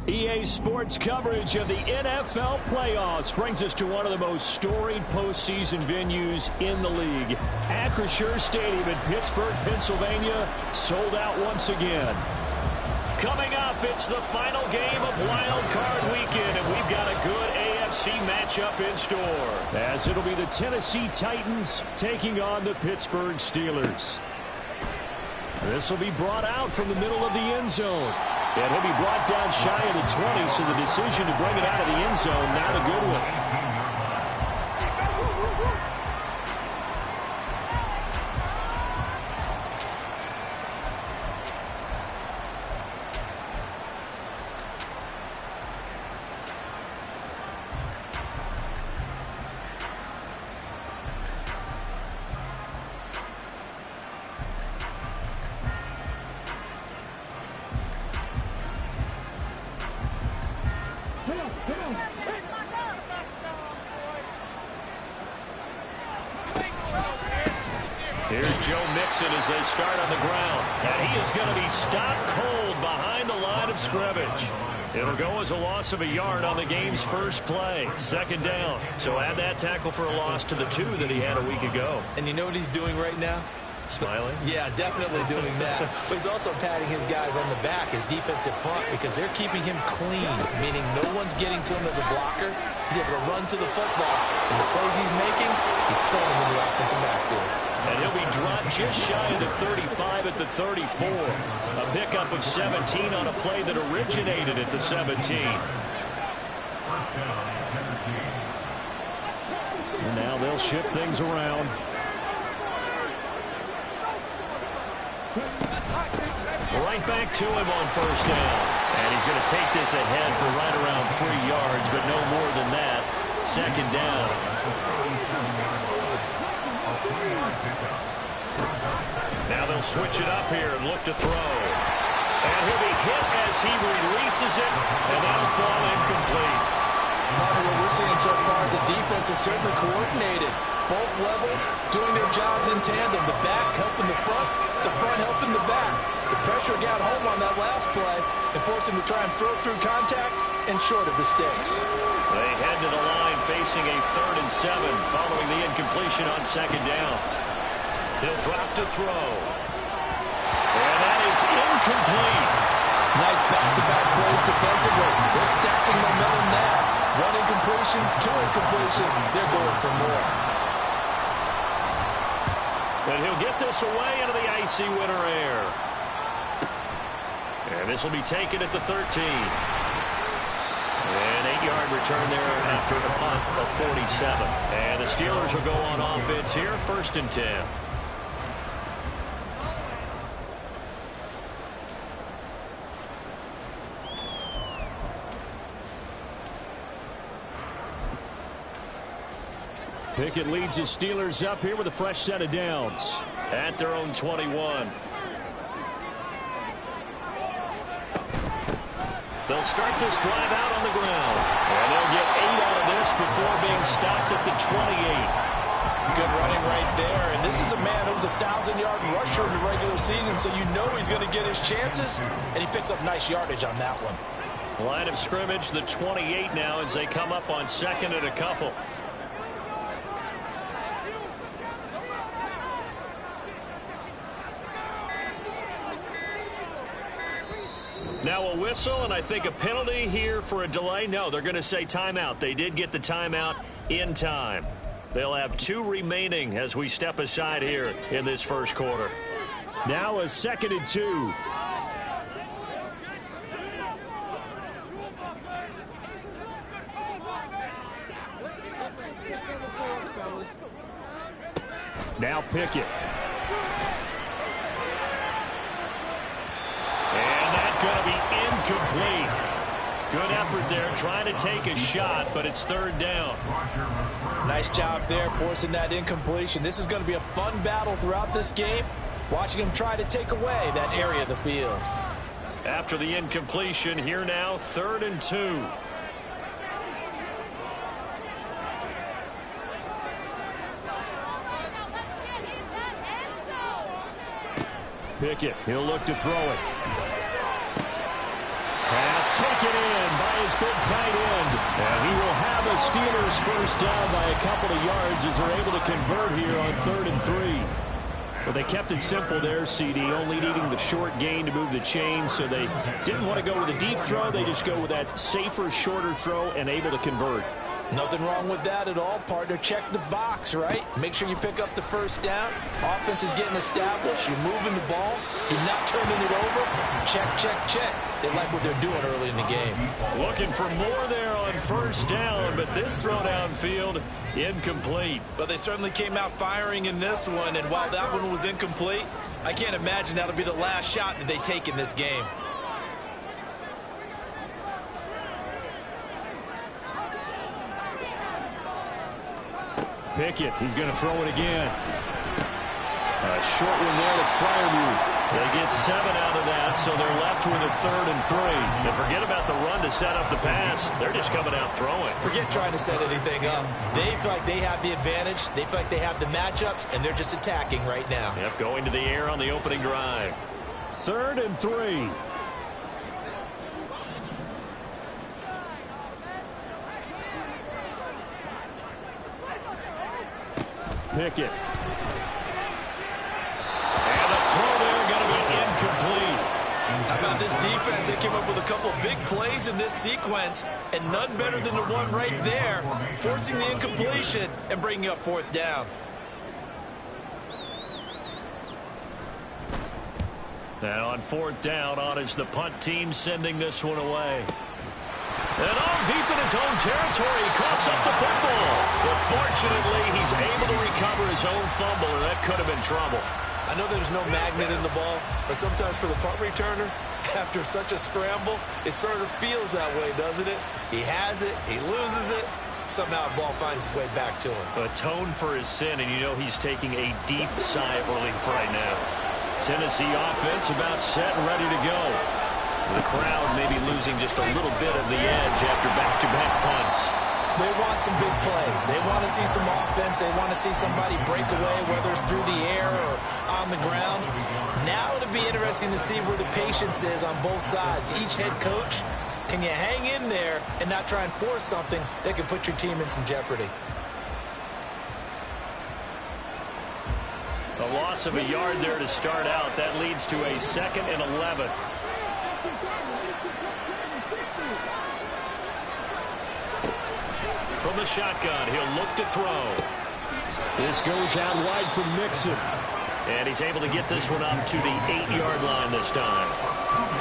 EA Sports coverage of the NFL playoffs brings us to one of the most storied postseason venues in the league. Acrisure Stadium in Pittsburgh, Pennsylvania, sold out once again. Coming up, it's the final game of Wildcard Weekend, and we've got a good AFC matchup in store. As it'll be the Tennessee Titans taking on the Pittsburgh Steelers. This will be brought out from the middle of the end zone. And he'll be brought down shy of the 20, so the decision to bring it out of the end zone, not a good one. Here's Joe Mixon as they start on the ground. And he is going to be stopped cold behind the line of scrimmage. It'll go as a loss of a yard on the game's first play. Second down. So add that tackle for a loss to the 2 that he had a week ago. And you know what he's doing right now? Smiling? Yeah, definitely doing that. But he's also patting his guys on the back, his defensive front, because they're keeping him clean, meaning no one's getting to him as a blocker. He's able to run to the football. And the plays he's making, he's throwing them in the offensive backfield. And he'll be dropped just shy of the 35 at the 34. A pickup of 17 on a play that originated at the 17. And now they'll shift things around. Right back to him on first down. And he's going to take this ahead for right around 3 yards, but no more than that. Second down. Now they'll switch it up here and look to throw. And he'll be hit as he releases it, and that'll fall incomplete. Part of what we're seeing so far is the defense is certainly coordinated. Both levels doing their jobs in tandem. The back helping the front helping the back. The pressure got home on that last play and forced him to try and throw through contact and short of the sticks. They head to the line facing a 3rd and 7 following the incompletion on second down. He'll drop to throw. And that is incomplete. Nice back-to-back plays defensively. They're stacking momentum now. 1 incompletion, 2 incompletion. They're going for more. And he'll get this away into the icy winter air. And this will be taken at the 13. An 8-yard return there after a punt of 47. And the Steelers will go on offense here, 1st and 10. Pickett leads his Steelers up here with a fresh set of downs at their own 21. They'll start this drive out on the ground. And they'll get 8 out of this before being stopped at the 28. Good running right there. And this is a man who was a 1,000-yard rusher in the regular season, so you know he's going to get his chances. And he picks up nice yardage on that one. Line of scrimmage, the 28 now as they come up on 2nd and a couple. Now a whistle, and I think a penalty here for a delay. No, they're going to say timeout. They did get the timeout in time. They'll have 2 remaining as we step aside here in this first quarter. Now a 2nd and 2. Now Pickett. Going to be incomplete. Good effort there trying to take a shot, but it's 3rd down. Nice job there forcing that incompletion. This is going to be a fun battle throughout this game, watching him try to take away that area of the field. After the incompletion, here now 3rd and 2. Pickett, he'll look to throw it. Pass It's taken in by his big tight end. And he will have a Steelers first down by a couple of yards as they're able to convert here on 3rd and 3. But they kept it simple there, CD, only needing the short gain to move the chain, so they didn't want to go with a deep throw. They just go with that safer, shorter throw and able to convert. Nothing wrong with that at all, partner. Check the box, right? Make sure you pick up the first down. Offense is getting established. You're moving the ball. You're not turning it over. Check, check, check. They like what they're doing early in the game. Looking for more there on first down, but this throw downfield, incomplete. But they certainly came out firing in this one, and while that one was incomplete, I can't imagine that'll be the last shot that they take in this game. Pickett, he's going to throw it again. A short one there to Freiermuth. They get 7 out of that, so they're left with a 3rd and 3. And forget about the run to set up the pass. They're just coming out throwing. Forget trying to set anything up. They feel like they have the advantage. They feel like they have the matchups, and they're just attacking right now. Yep, going to the air on the opening drive. 3rd and 3. Pickett. And the throw there going to be incomplete. How about this defense? They came up with a couple of big plays in this sequence, and none better than the one right there, forcing the incompletion and bringing up 4th down. And on 4th down, on is the punt team sending this one away. And on deep in his own territory, he coughs up the football. But fortunately, he's able to recover his own fumble, and that could have been trouble. I know there's no magnet in the ball, but sometimes for the punt returner, after such a scramble, it sort of feels that way, doesn't it? He has it, he loses it, somehow the ball finds its way back to him. Atone for his sin, and you know he's taking a deep sigh of relief right now. Tennessee offense about set and ready to go. The crowd may be losing just a little bit of the edge after back-to-back punts. They want some big plays. They want to see some offense. They want to see somebody break away, whether it's through the air or on the ground. Now it'll be interesting to see where the patience is on both sides. Each head coach, can you hang in there and not try and force something that could put your team in some jeopardy? A loss of a yard there to start out. That leads to a 2nd and 11. From the shotgun, he'll look to throw. This goes out wide from Mixon. And he's able to get this one up to the 8-yard line this time.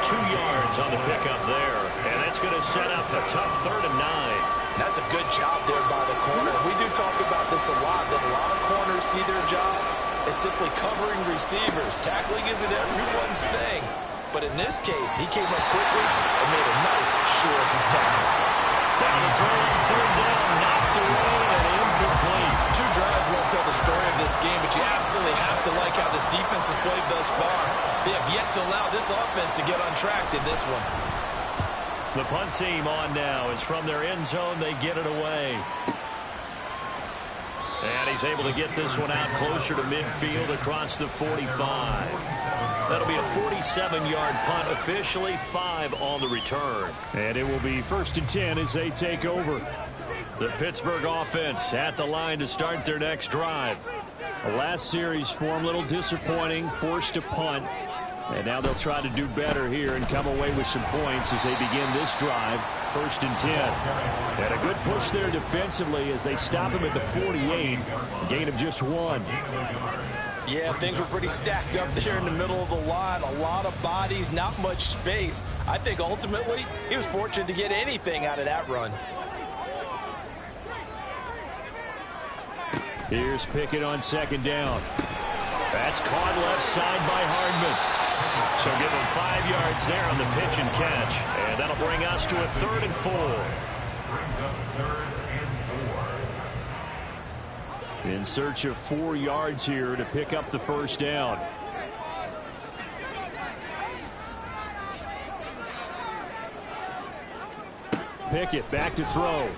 2 yards on the pickup there. And that's going to set up a tough 3rd and 9. That's a good job there by the corner. We do talk about this a lot, that a lot of corners see their job as simply covering receivers. Tackling isn't everyone's thing. But in this case, he came up quickly and made a nice short tackle. Down the throw on 3rd down, knocked away and incomplete. 2 drives won't tell the story of this game, but you absolutely have to like how this defense has played thus far. They have yet to allow this offense to get untracked in this one. The punt team on now is from their end zone. They get it away. And he's able to get this one out closer to midfield across the 45. That'll be a 47-yard punt officially, 5 on the return. And it will be 1st and 10 as they take over. The Pittsburgh offense at the line to start their next drive. The last series form a little disappointing, forced to punt. And now they'll try to do better here and come away with some points as they begin this drive. 1st and 10. And a good push there defensively as they stop him at the 48. Gain of just 1. Yeah, things were pretty stacked up there in the middle of the line. A lot of bodies, not much space. I think ultimately he was fortunate to get anything out of that run. Here's Pickett on 2nd down. That's caught left side by Hardman. So give him 5 yards there on the pitch and catch. And that'll bring us to a 3rd and 4. In search of 4 yards here to pick up the 1st down. Pickett back to throw. Oh,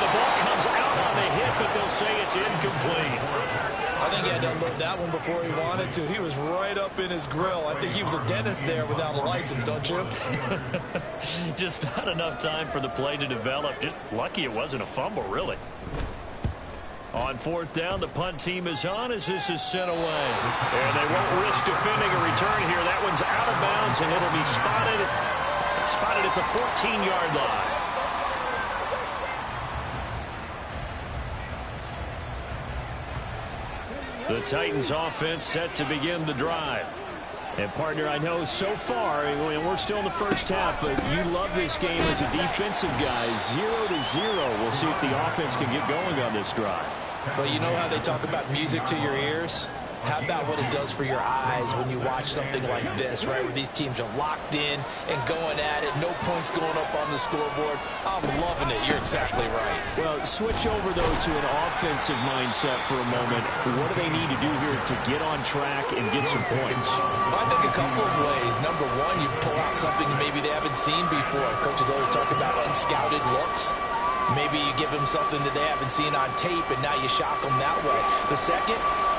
the ball comes out on the hit, but they'll say it's incomplete. I think he had to unload that one before he wanted to. He was right up in his grill. I think he was a dentist there without a license, don't you? Just not enough time for the play to develop. Just lucky it wasn't a fumble, really. On fourth down, the punt team is on as this is sent away. And they won't risk defending a return here. That one's out of bounds, and it'll be spotted at the 14-yard line. The Titans offense set to begin the drive. And, partner, I know so far, and we're still in the first half, but you love this game as a defensive guy. 0-0. We'll see if the offense can get going on this drive. Well, you know how they talk about music to your ears? How about what it does for your eyes when you watch something like this, right, where these teams are locked in and going at it, no points going up on the scoreboard? I'm loving it. You're exactly right. Well, switch over, though, to an offensive mindset for a moment. What do they need to do here to get on track and get some points? Well, I think a couple of ways. Number one, you pull out something maybe they haven't seen before. Coaches always talk about unscouted looks. Maybe you give them something that they haven't seen on tape, and now you shock them that way. The second,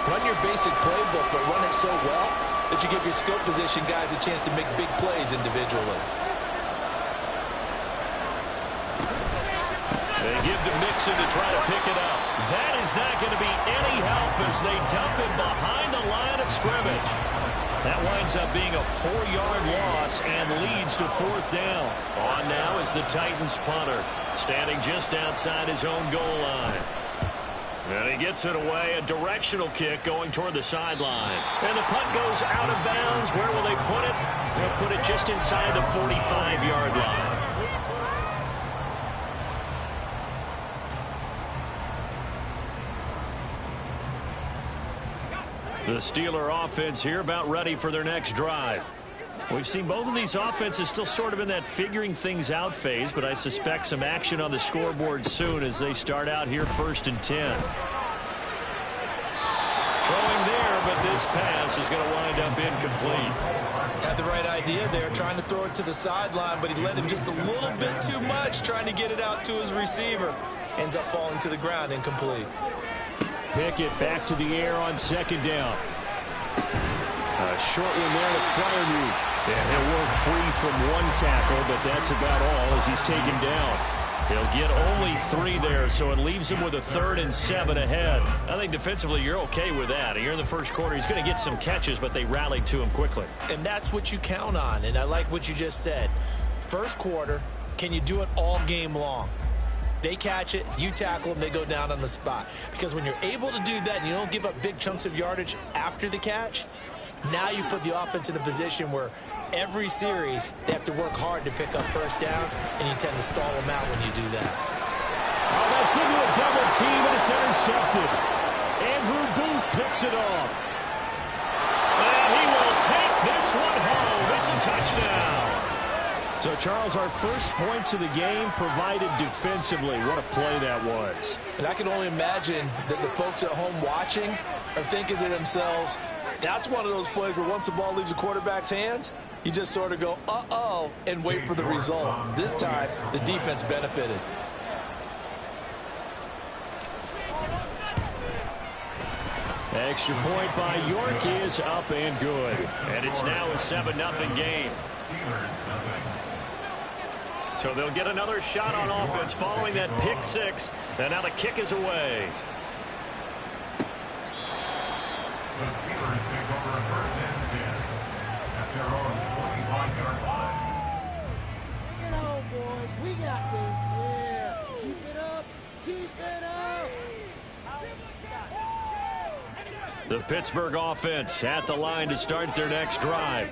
run your basic playbook, but run it so well that you give your skill position guys a chance to make big plays individually. They give to Mixon to try to pick it up. That is not going to be any help as they dump it behind the line of scrimmage. That winds up being a 4-yard loss and leads to fourth down. On now is the Titans punter, standing just outside his own goal line. And he gets it away, a directional kick going toward the sideline. And the punt goes out of bounds. Where will they put it? They'll put it just inside the 45-yard line. The Steeler offense here about ready for their next drive. We've seen both of these offenses still sort of in that figuring things out phase, but I suspect some action on the scoreboard soon as they start out here 1st and 10. Throwing there, but this pass is going to wind up incomplete. Had the right idea there, trying to throw it to the sideline, but he led him just a little bit too much, trying to get it out to his receiver. Ends up falling to the ground, incomplete. Pickett back to the air on 2nd down. A short one there to Freiermuth. And he'll work free from one tackle, but that's about all as he's taken down. He'll get only 3 there, so it leaves him with a 3rd and 7 ahead. I think defensively you're okay with that. Here in the first quarter, he's going to get some catches, but they rallied to him quickly. And that's what you count on, and I like what you just said. First quarter, can you do it all game long? They catch it, you tackle them, they go down on the spot. Because when you're able to do that and you don't give up big chunks of yardage after the catch, now you put the offense in a position where every series they have to work hard to pick up first downs, and you tend to stall them out when you do that. Oh, that's into a double team, and it's intercepted. Andrew Booth picks it off. And he will take this one home. It's a touchdown. So, Charles, our first points of the game provided defensively. What a play that was. And I can only imagine that the folks at home watching are thinking to themselves, that's one of those plays where once the ball leaves the quarterback's hands, you just sort of go, uh-oh, and wait for the result. This time, the defense benefited. Extra point by York is up and good. And it's now a 7-0 game. So they'll get another shot on offense following that pick 6. And now the kick is away. The Steelers take over 1st and 10 at their own 25-yard line. Bring it on, boys. We got this. Yeah. Keep it up. Keep it up. The Pittsburgh offense at the line to start their next drive.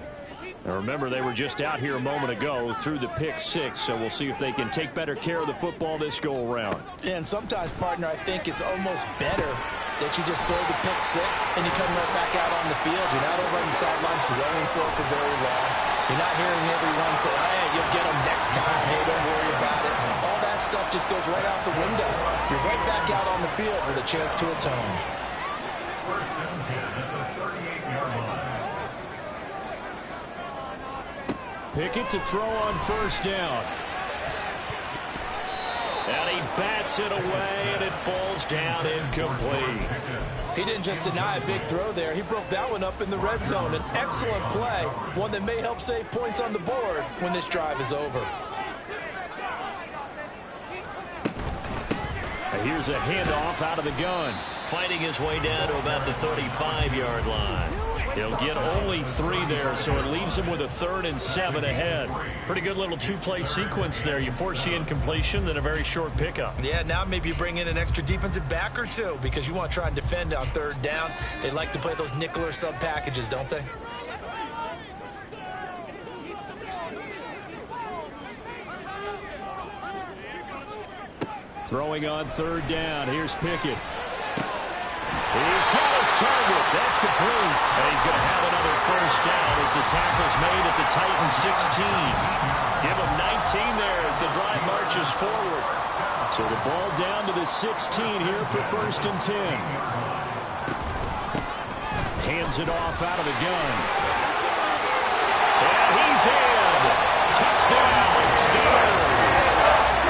Now remember, they were just out here a moment ago through the pick 6, so we'll see if they can take better care of the football this go-around. And sometimes, partner, I think it's almost better that you just throw the pick 6 and you come right back out on the field. You're not over on the sidelines dwelling for very long. You're not hearing everyone say, hey, you'll get them next time. Hey, don't worry about it. All that stuff just goes right out the window. You're right back out on the field with a chance to atone. 1st and 10 at the 38-yard line. Pickett to throw on 1st down. And he bats it away, and it falls down incomplete. He didn't just deny a big throw there. He broke that one up in the red zone. An excellent play, one that may help save points on the board when this drive is over. Here's a handoff out of the gun. Fighting his way down to about the 35-yard line. He'll get only 3 there, so it leaves him with a 3rd and 7 ahead. Pretty good little 2-play sequence there. You force the incompletion, then a very short pickup. Yeah, now maybe you bring in an extra defensive back or 2 because you want to try and defend on 3rd down. They like to play those nickel or sub packages, don't they? Throwing on 3rd down. Here's Pickett. He's got his target. That's complete. And he's going to have another 1st down as the tackle's made at the Titans 16. Give him 19 there as the drive marches forward. So the ball down to the 16 here for 1st and 10. Hands it off out of the gun. And he's in. Touchdown, Steelers.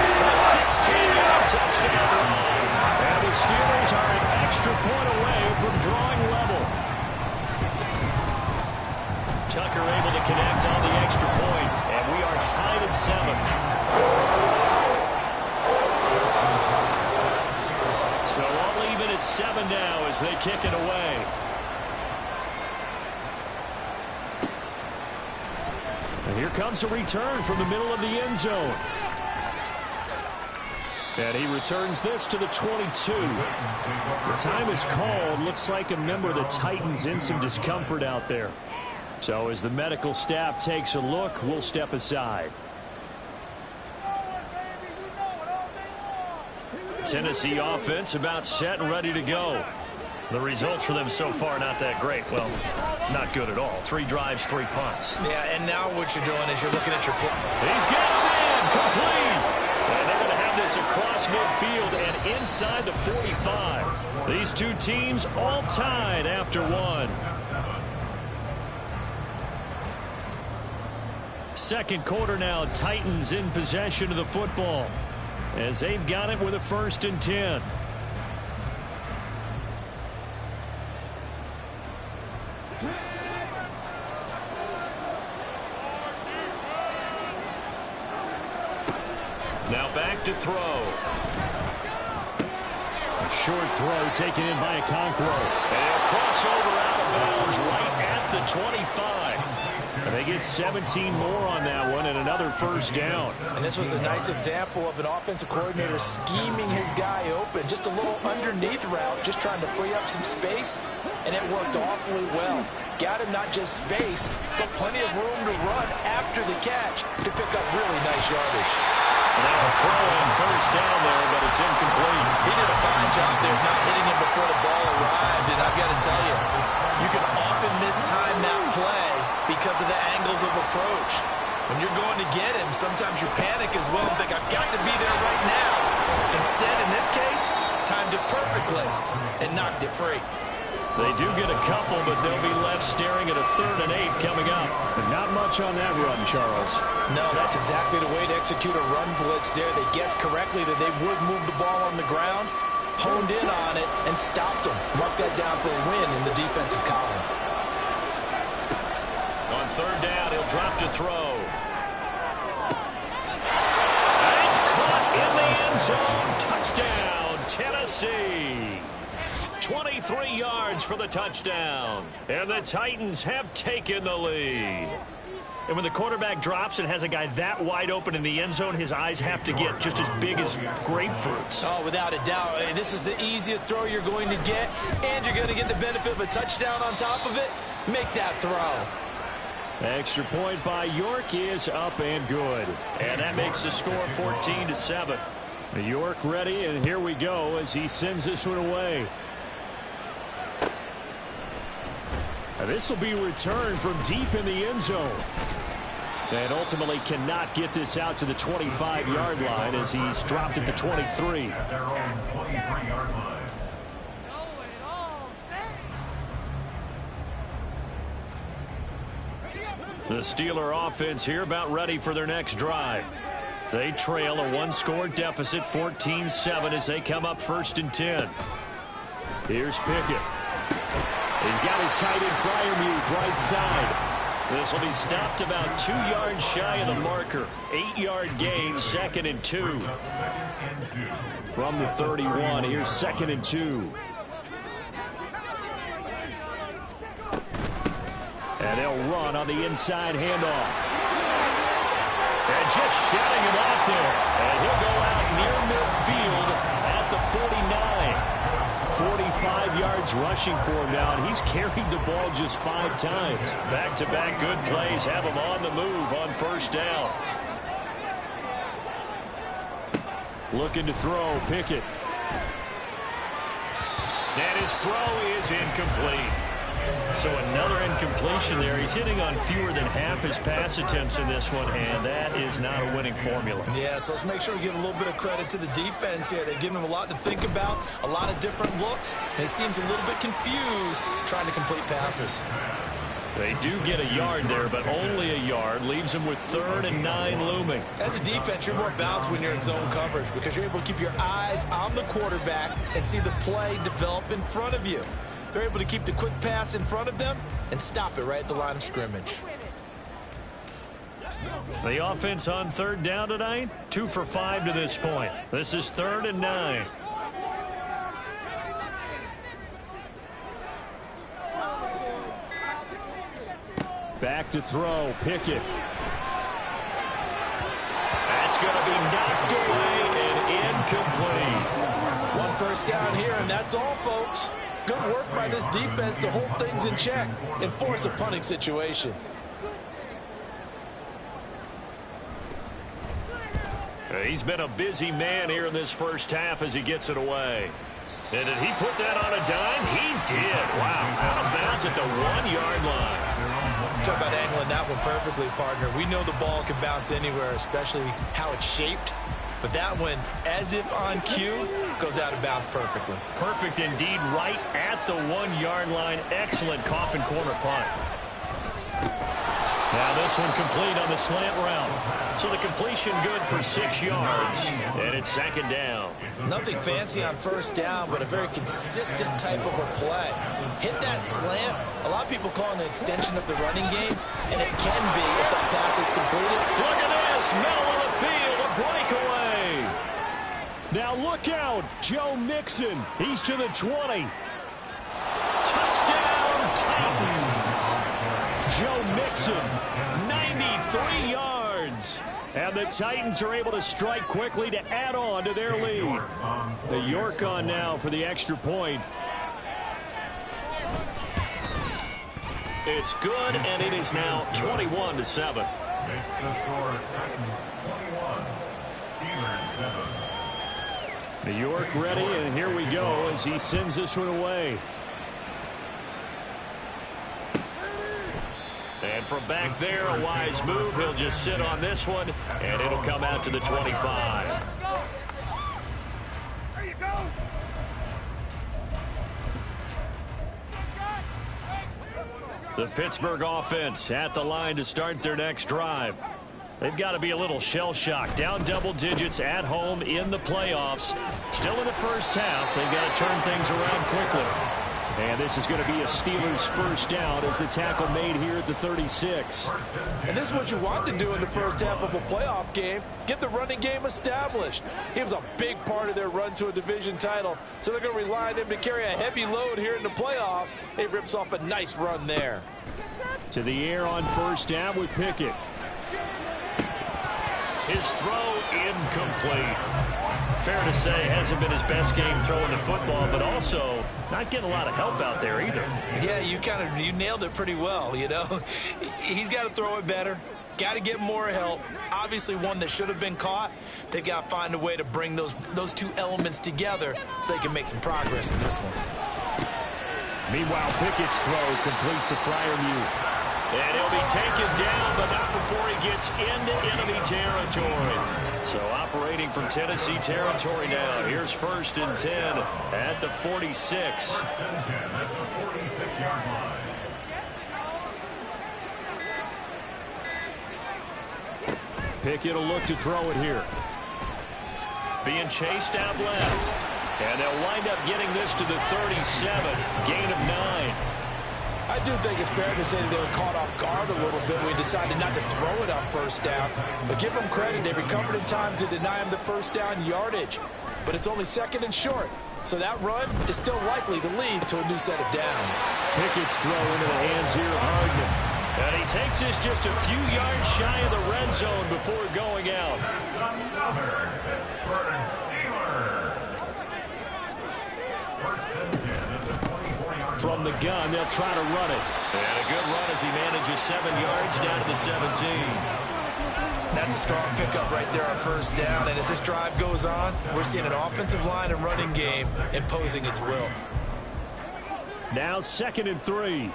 A 16-yard touchdown run. And the Steelers are an extra point away from drawing level. Tucker able to connect on the extra point, and we are tied at 7. So all even at 7 now as they kick it away. And here comes a return from the middle of the end zone. And he returns this to the 22. The time is called. Looks like a member of the Titans in some discomfort out there. So as the medical staff takes a look, we'll step aside. Tennessee offense about set and ready to go. The results for them so far not that great. Well, not good at all. 3 drives, 3 punts. Yeah, and now what you're doing is you're looking at your play. He's got him in. Complete. And they're going to have this across midfield and inside the 45. These 2 teams all tied after 1. Second quarter now, Titans in possession of the football as they've got it with a 1st and 10. Now back to throw. A short throw taken in by Okonkwo. And a crossover out of bounds right at the 25. And they get 17 more on that one and another 1st down. And this was a nice example of an offensive coordinator scheming his guy open. Just a little underneath route, just trying to free up some space, and it worked awfully well. Got him not just space, but plenty of room to run after the catch to pick up really nice yardage. Now a throw on 1st down there, but it's incomplete. He did a fine job there not hitting him before the ball arrived, and I've got to tell you, you can often mistime that play because of the angles of approach. When you're going to get him, sometimes you panic as well and think, I've got to be there right now. Instead, in this case, timed it perfectly and knocked it free. They do get a couple, but they'll be left staring at a 3rd and 8 coming up. But not much on that run, Charles. No, that's exactly the way to execute a run blitz there. They guessed correctly that they would move the ball on the ground, honed in on it, and stopped them. Mark that down for a win in the defense's column. On 3rd down, he'll drop to throw. And it's caught in the end zone. Touchdown, Tennessee. 23 yards for the touchdown. And the Titans have taken the lead. And when the quarterback drops and has a guy that wide open in the end zone, his eyes have to get just as big as grapefruits. Oh, without a doubt. This is the easiest throw you're going to get, and you're going to get the benefit of a touchdown on top of it. Make that throw. Extra point by York is up and good. And that makes the score 14-7. York ready, and here we go as he sends this one away. This will be returned from deep in the end zone. And ultimately cannot get this out to the 25-yard line as he's dropped at the 23. At their own 23-yard line. The Steeler offense here about ready for their next drive. They trail a one-score deficit, 14-7, as they come up 1st and 10. Here's Pickett. He's got his tight end Freiermuth right side. This will be stopped about 2 yards shy of the marker. 8-yard gain, 2nd and 2. From the 31, here's 2nd and 2. And they'll run on the inside handoff. And just shutting him off there. And he'll go out near midfield at the 49. 45 yards rushing for him now, and he's carried the ball just 5 times. Back-to-back good plays have him on the move on 1st down. Looking to throw, Pickett. And his throw is incomplete. So another incompletion there. He's hitting on fewer than half his pass attempts in this one, and that is not a winning formula. Yeah, so let's make sure we give a little bit of credit to the defense here. They're giving him a lot to think about, a lot of different looks, and he seems a little bit confused trying to complete passes. They do get a yard there, but only a yard. Leaves them with 3rd and 9 looming. As a defense, you're more balanced when you're in zone coverage because you're able to keep your eyes on the quarterback and see the play develop in front of you. They're able to keep the quick pass in front of them and stop it right at the line of scrimmage. The offense on 3rd down tonight, 2 for 5 to this point. This is 3rd and 9. Back to throw, Pickett. That's going to be knocked away and incomplete. 1 first down here, and that's all, folks. Good work by this defense to hold things in check and force a punting situation. He's been a busy man here in this 1st half as he gets it away. And did he put that on a dime? He did. Wow, out of bounds at the 1-yard line. Talk about angling that one perfectly, partner. We know the ball can bounce anywhere, especially how it's shaped. But that one, as if on cue, goes out of bounds perfectly. Perfect indeed, right at the 1-yard line. Excellent coffin corner punt. Now this one complete on the slant route. So the completion good for 6 yards. And it's 2nd down. Nothing fancy on 1st down, but a very consistent type of a play. Hit that slant. A lot of people call it an extension of the running game, and it can be if that pass is completed. Look at this, middle of the field, a breakaway. Now look out, Joe Mixon. He's to the 20. Touchdown, Titans. Joe Mixon, 93 yards. And the Titans are able to strike quickly to add on to their lead. The York on now for the extra point. It's good, and it is now 21-7. Makes the score Titans 21, Steelers 7. New York ready, and here we go as he sends this one away. And from back there, a wise move. He'll just sit on this one, and it'll come out to the 25. There you go. The Pittsburgh offense at the line to start their next drive. They've got to be a little shell-shocked. Down double digits at home in the playoffs. Still in the 1st half. They've got to turn things around quickly. And this is going to be a Steelers 1st down as the tackle made here at the 36. And this is what you want to do in the 1st half of a playoff game. Get the running game established. He was a big part of their run to a division title. So they're going to rely on him to carry a heavy load here in the playoffs. He rips off a nice run there. To the air on 1st down with Pickett. His throw incomplete. Fair to say, hasn't been his best game throwing the football, but also not getting a lot of help out there either. Yeah, you nailed it pretty well, you know. He's got to throw it better. Got to get more help. Obviously one that should have been caught. They've got to find a way to bring those 2 elements together so they can make some progress in this one. Meanwhile, Pickett's throw completes a Freiermuth. And he'll be taken down, but not before he gets into enemy territory. So operating from Tennessee territory now. Here's 1st and 10 at the 46. 1st and 10 at the 46-yard line. Pickett will look to throw it here. Being chased out left. And they'll wind up getting this to the 37. Gain of 9. I do think it's fair to say that they were caught off guard a little bit when we decided not to throw it on first down. But give them credit. They recovered in time to deny him the first down yardage. But it's only 2nd and short. So that run is still likely to lead to a new set of downs. Pickett's throw into the hands here of Hardman. And he takes this just a few yards shy of the red zone before going out. That's another Pittsburgh Steeler. First and 10 at the 24-yard From the gun, they'll try to run it. And a good run as he manages 7 yards down to the 17. That's a strong pickup right there on first down. And as this drive goes on, we're seeing an offensive line and running game imposing its will. Now 2nd and 3.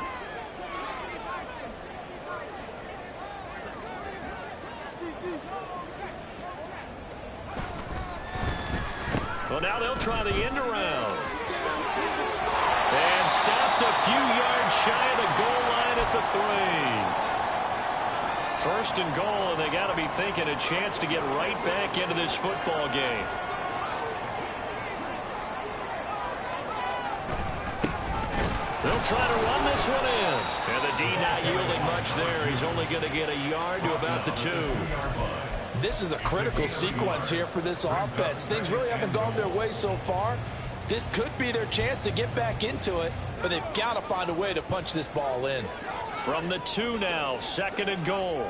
Well, now they'll try the end around. And stopped a few yards shy of the goal line at the 3. 1st and goal, and they got to be thinking a chance to get right back into this football game. They'll try to run this one in. And the D not yielding much there. He's only going to get a yard to about the 2. This is a critical sequence here for this offense. Things really haven't gone their way so far. This could be their chance to get back into it, but they've got to find a way to punch this ball in. From the 2 now, 2nd and goal.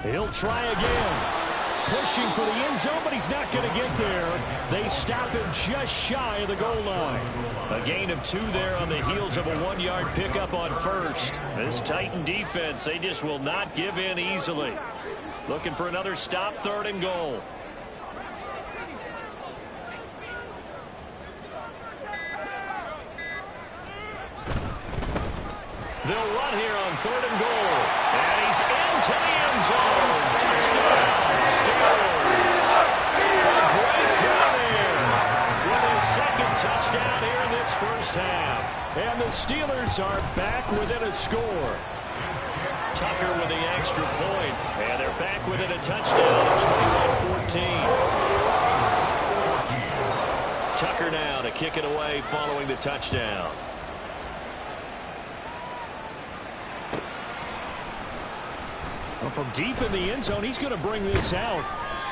He'll try again. Pushing for the end zone, but he's not going to get there. They stop him just shy of the goal line. A gain of 2 there on the heels of a 1-yard pickup on first. This Titan defense, they just will not give in easily. Looking for another stop, 3rd and goal. They'll run here on 3rd and goal. And he's into the end zone. Touchdown, Steelers. A great play there with his 2nd touchdown here in this first half. And the Steelers are back within a score. Tucker with the extra point. And they're back within a touchdown at 21-14. Tucker now to kick it away following the touchdown. Well, from deep in the end zone, he's going to bring this out.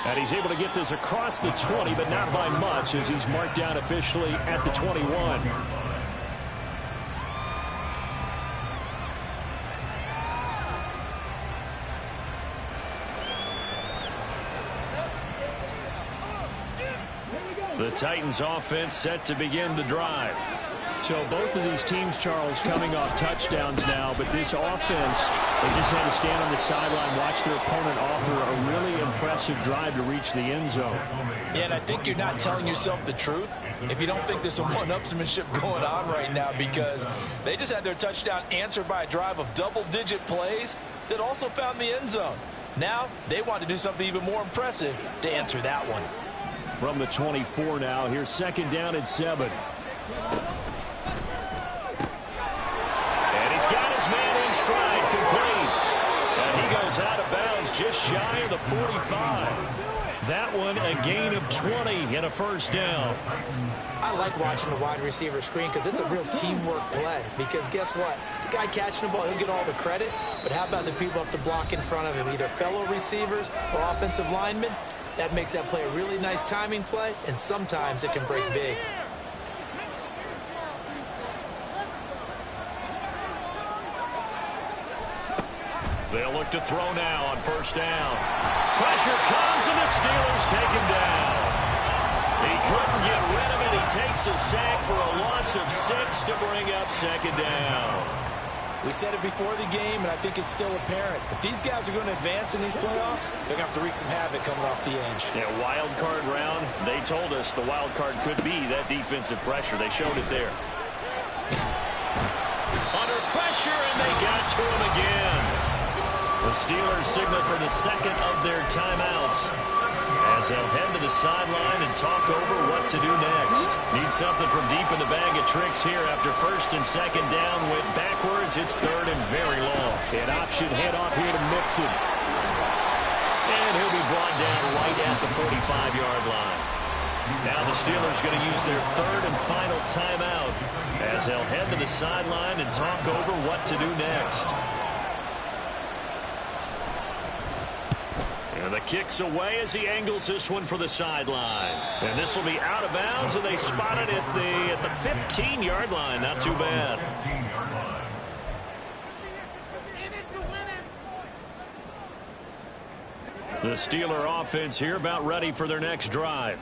And he's able to get this across the 20, but not by much as he's marked down officially at the 21. The Titans offense set to begin the drive. So both of these teams, Charles, coming off touchdowns now, but this offense, they just had to stand on the sideline, watch their opponent offer a really impressive drive to reach the end zone. Yeah, and I think you're not telling yourself the truth if you don't think there's some one-upsmanship going on right now, because they just had their touchdown answered by a drive of double-digit plays that also found the end zone. Now they want to do something even more impressive to answer that one. From the 24 now, here's 2nd down and 7. Man in stride, complete. And he goes out of bounds just shy of the 45. That one a gain of 20 and a first down. I like watching the wide receiver screen because it's a real teamwork play. Because guess what? The guy catching the ball, he'll get all the credit. But how about the people up to block in front of him, either fellow receivers or offensive linemen? That makes that play a really nice timing play, and sometimes it can break big. They'll look to throw now on first down. Pressure comes, and the Steelers take him down. He couldn't get rid of it. He takes a sack for a loss of 6 to bring up 2nd down. We said it before the game, and I think it's still apparent. If these guys are going to advance in these playoffs, they're going to have to wreak some havoc coming off the edge. Yeah, wild card round, they told us the wild card could be that defensive pressure. They showed it there. Under pressure, and they got to him again. The Steelers signal for the 2nd of their timeouts. as they'll head to the sideline and talk over what to do next. Need something from deep in the bag of tricks here after first and second down went backwards. It's third and very long. An option handoff here to Mixon. And he'll be brought down right at the 45-yard line. Now the Steelers going to use their third and final timeout as they'll head to the sideline and talk over what to do next. And the kick's away as he angles this one for the sideline. And this will be out of bounds, and they spot it at the 15-yard line. Not too bad. The Steeler offense here about ready for their next drive.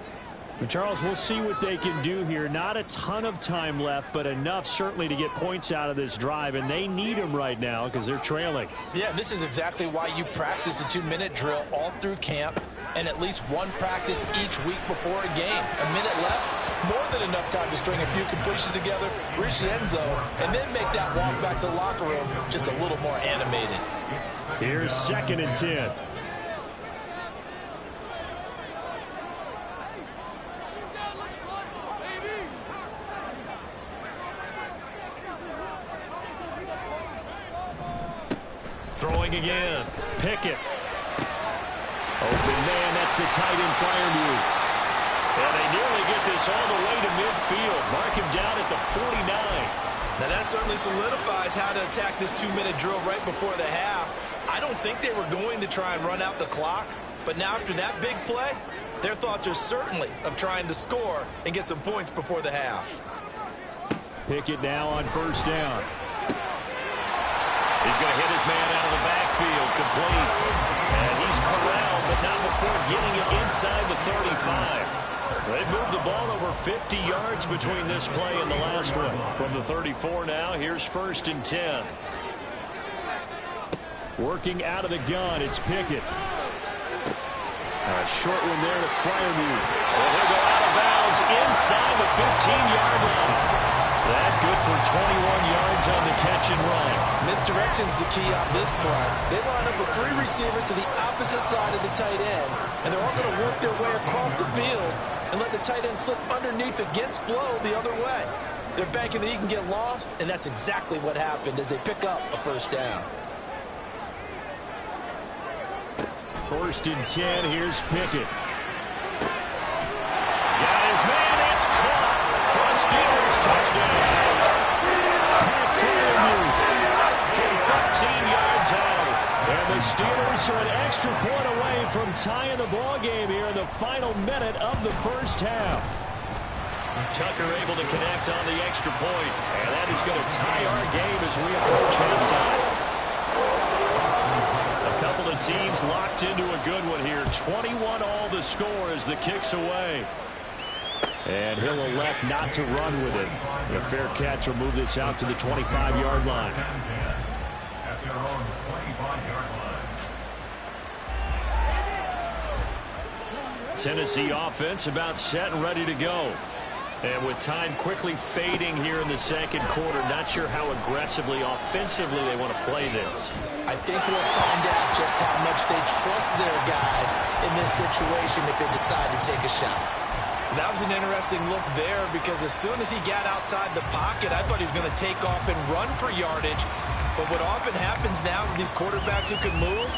But Charles, we'll see what they can do here. Not a ton of time left, but enough certainly to get points out of this drive, and they need them right now because they're trailing. Yeah, this is exactly why you practice a 2-minute drill all through camp and at least one practice each week before a game. A minute left, more than enough time to string a few completions together, reach the end zone, and then make that walk back to the locker room just a little more animated. Here's 2nd and 10. Throwing again. Pickett. Open man, that's the tight end flyer move. And they nearly get this all the way to midfield. Mark him down at the 49. Now that certainly solidifies how to attack this 2-minute drill right before the half. I don't think they were going to try and run out the clock, but now after that big play, their thoughts are certainly of trying to score and get some points before the half. Pickett now on first down. He's going to hit his man out of the backfield, complete. And he's corralled, but not before getting it inside the 35. They've moved the ball over 50 yards between this play and the last one. From the 34 now, here's 1st and 10. Working out of the gun, it's Pickett. A short one there to Fryermuth. And he'll go out of bounds inside the 15-yard line. That good for 21 yards on the catch and run. Misdirection's the key on this play. They line up with 3 receivers to the opposite side of the tight end, and they're all going to work their way across the field and let the tight end slip underneath against flow the other way. They're banking that he can get lost, and that's exactly what happened as they pick up a first down. 1st and 10, here's Pickett. Got his man, it's caught. For Steelers touchdown. From 13 yards out. And the Steelers are an extra point away from tying the ball game here in the final minute of the first half. Tucker able to connect on the extra point. And that is going to tie our game as we approach halftime. A couple of teams locked into a good one here. 21 all the score as the kick's away. And he'll elect not to run with it. A fair catch will move this out to the 25-yard line. At their own 25-yard line. Tennessee offense about set and ready to go. And with time quickly fading here in the second quarter, not sure how aggressively, offensively they want to play this. I think we'll find out just how much they trust their guys in this situation if they decide to take a shot. That was an interesting look there because as soon as he got outside the pocket, I thought he was going to take off and run for yardage. But what often happens now with these quarterbacks who can move,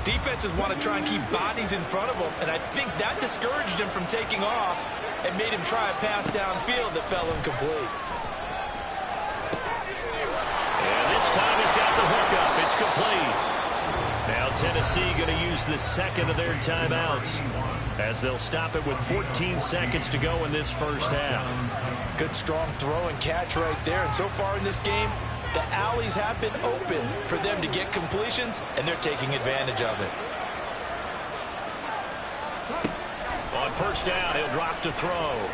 defenses want to try and keep bodies in front of them, and I think that discouraged him from taking off and made him try a pass downfield that fell incomplete. And this time he's got the hook up. It's complete. Now Tennessee going to use the second of their timeouts as they'll stop it with 14 seconds to go in this first half. Good strong throw and catch right there. And so far in this game, the alleys have been open for them to get completions, and they're taking advantage of it. On first down, he'll drop to throw.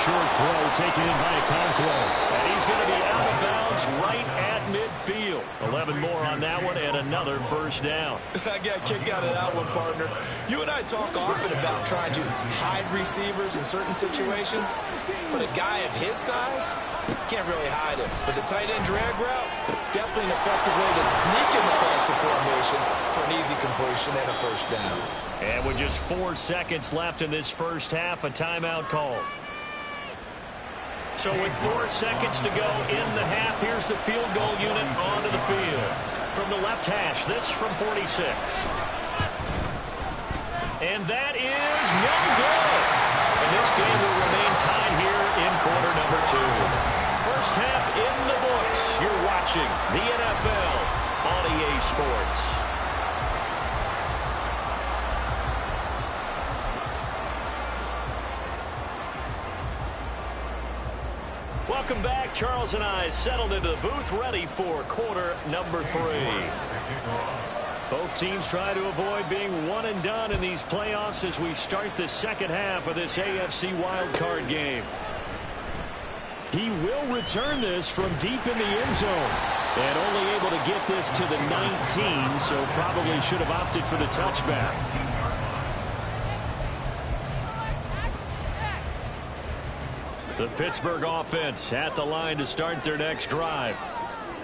Short throw taken in by Okonkwo. And he's going to be out of bounds right at midfield. 11 more on that one and another first down. I got a kick out of that one, partner. You and I talk often about trying to hide receivers in certain situations, but a guy of his size can't really hide him. But the tight end drag route, definitely an effective way to sneak in across the formation for an easy completion and a first down. And with just 4 seconds left in this first half, a timeout call. So with 4 seconds to go in the half, here's the field goal unit onto the field. From the left hash, this from 46. And that is no good. And this game will remain tied here in quarter number 2. First half in the books. You're watching the NFL on EA Sports. Welcome back. Charles and I settled into the booth, ready for quarter number 3. Both teams try to avoid being one and done in these playoffs as we start the second half of this AFC Wildcard game. He will return this from deep in the end zone. And only able to get this to the 19, so probably should have opted for the touchback. The Pittsburgh offense at the line to start their next drive.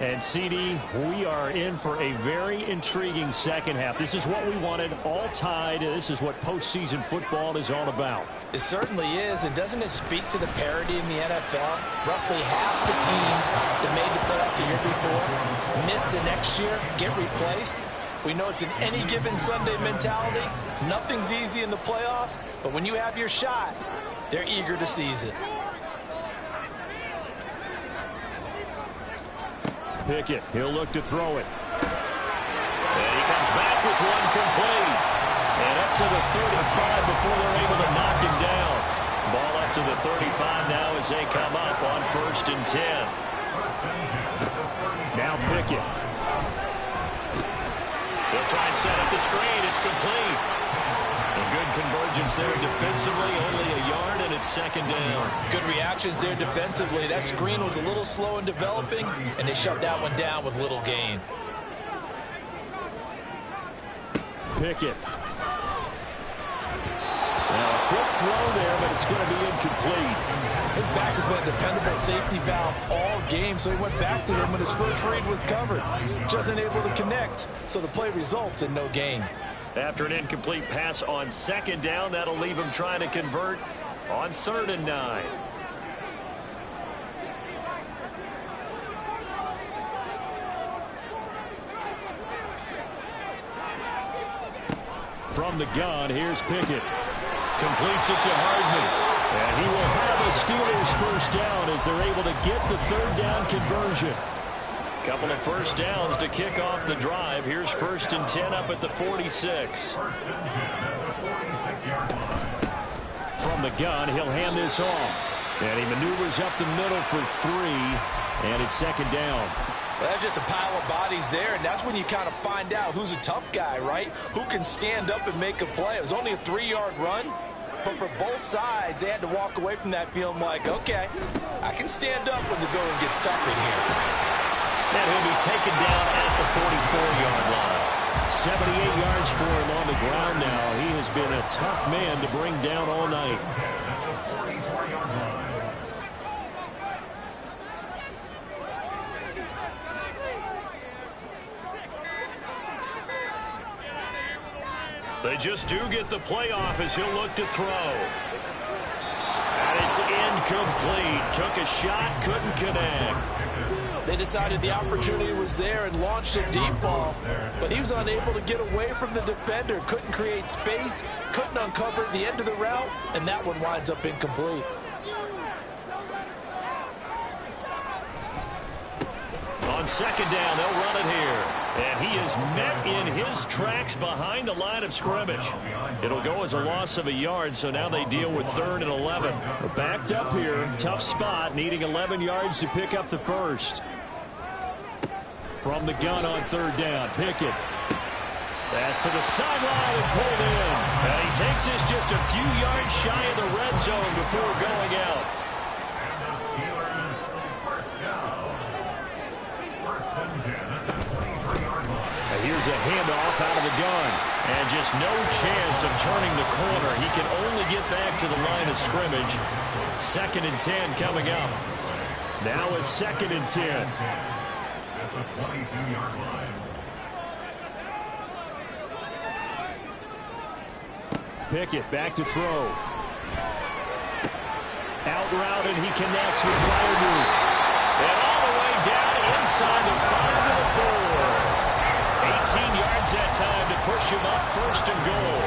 And CD, we are in for a very intriguing second half. This is what we wanted, all tied. This is what postseason football is all about. It certainly is. And doesn't it speak to the parity in the NFL? Roughly half the teams that made the playoffs a year before miss the next year, get replaced. We know it's an any given Sunday mentality. Nothing's easy in the playoffs, but when you have your shot, they're eager to seize it. Pickett, he'll look to throw it. And he comes back with one complete. And up to the 35 before they're able to knock him down. Ball up to the 35 now as they come up on 1st and 10. Now Pickett. They'll try and set up the screen. It's complete. A good convergence there defensively, only a yard, and it's 2nd down. Good reactions there defensively. That screen was a little slow in developing, and they shut that one down with little gain. Pickett. Now a quick throw there, but it's going to be incomplete. His back has been a dependable safety valve all game, so he went back to him when his first read was covered. Just unable to connect, so the play results in no gain. After an incomplete pass on 2nd down, that'll leave him trying to convert on 3rd and 9. From the gun, here's Pickett. Completes it to Hardman. And he will have a Steelers first down as they're able to get the 3rd down conversion. Couple of first downs to kick off the drive. Here's 1st and 10 up at the 46. From the gun, he'll hand this off. And he maneuvers up the middle for 3. And it's 2nd down. Well, that's just a pile of bodies there, and that's when you kind of find out who's a tough guy, right? Who can stand up and make a play. It was only a 3-yard run, but for both sides, they had to walk away from that feeling like, okay, I can stand up when the going gets tough in here. And he'll be taken down at the 44-yard line. 78 yards for him on the ground now. He has been a tough man to bring down all night. They just do get the playoff as he'll look to throw. And it's incomplete. Took a shot, couldn't connect. They decided the opportunity was there and launched a deep ball, but he was unable to get away from the defender, couldn't create space, couldn't uncover the end of the route, and that one winds up incomplete. On 2nd down, they'll run it here. And he is met in his tracks behind the line of scrimmage. It'll go as a loss of a yard, so now they deal with 3rd and 11. We're backed up here, tough spot, needing 11 yards to pick up the first. From the gun on 3rd down, Pickett. Pass to the sideline and pulled in. And he takes this just a few yards shy of the red zone before going out. And the Steelers first down. 1st and 10 at the 23-yard line. Here's a handoff out of the gun. And just no chance of turning the corner. He can only get back to the line of scrimmage. 2nd and 10 coming up. Now a 2nd and 10. the 22-yard line. Pickett back to throw. Out route, and he connects with Fireworks. And all the way down inside the 5 to the 4. 18 yards that time to push him up 1st and goal.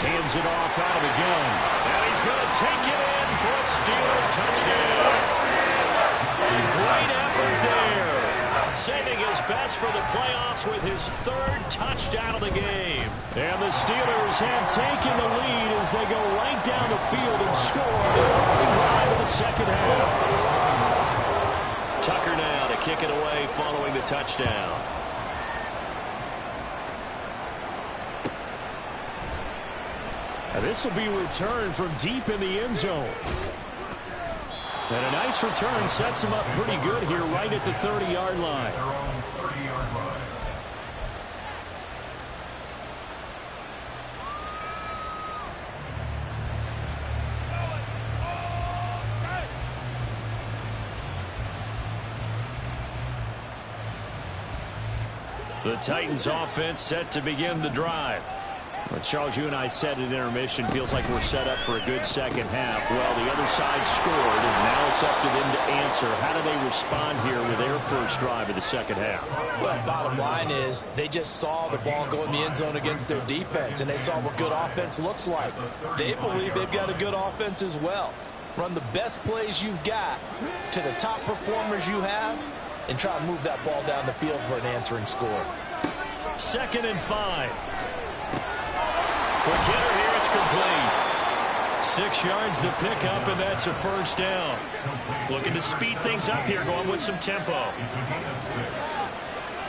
Hands it off out of the gun. And he's going to take it in for a Steeler touchdown. A great effort there. Saving his best for the playoffs with his 3rd touchdown of the game. And the Steelers have taken the lead as they go right down the field and score the opening drive of the second half. Tucker now to kick it away following the touchdown. And this will be returned from deep in the end zone. And a nice return sets him up pretty good here right at the 30-yard line. Their own 30-yard line. The Titans offense set to begin the drive. Well, Charles, you and I said at intermission, feels like we're set up for a good second half. Well, the other side scored, and now it's up to them to answer. How do they respond here with their first drive of the second half? Well, bottom line is they just saw the ball go in the end zone against their defense, and they saw what good offense looks like. They believe they've got a good offense as well. Run the best plays you've got to the top performers you have, and try to move that ball down the field for an answering score. 2nd and 5. For Kidder here, it's complete. 6 yards the pickup, and that's a first down. Looking to speed things up here, going with some tempo. It's a gain of 6.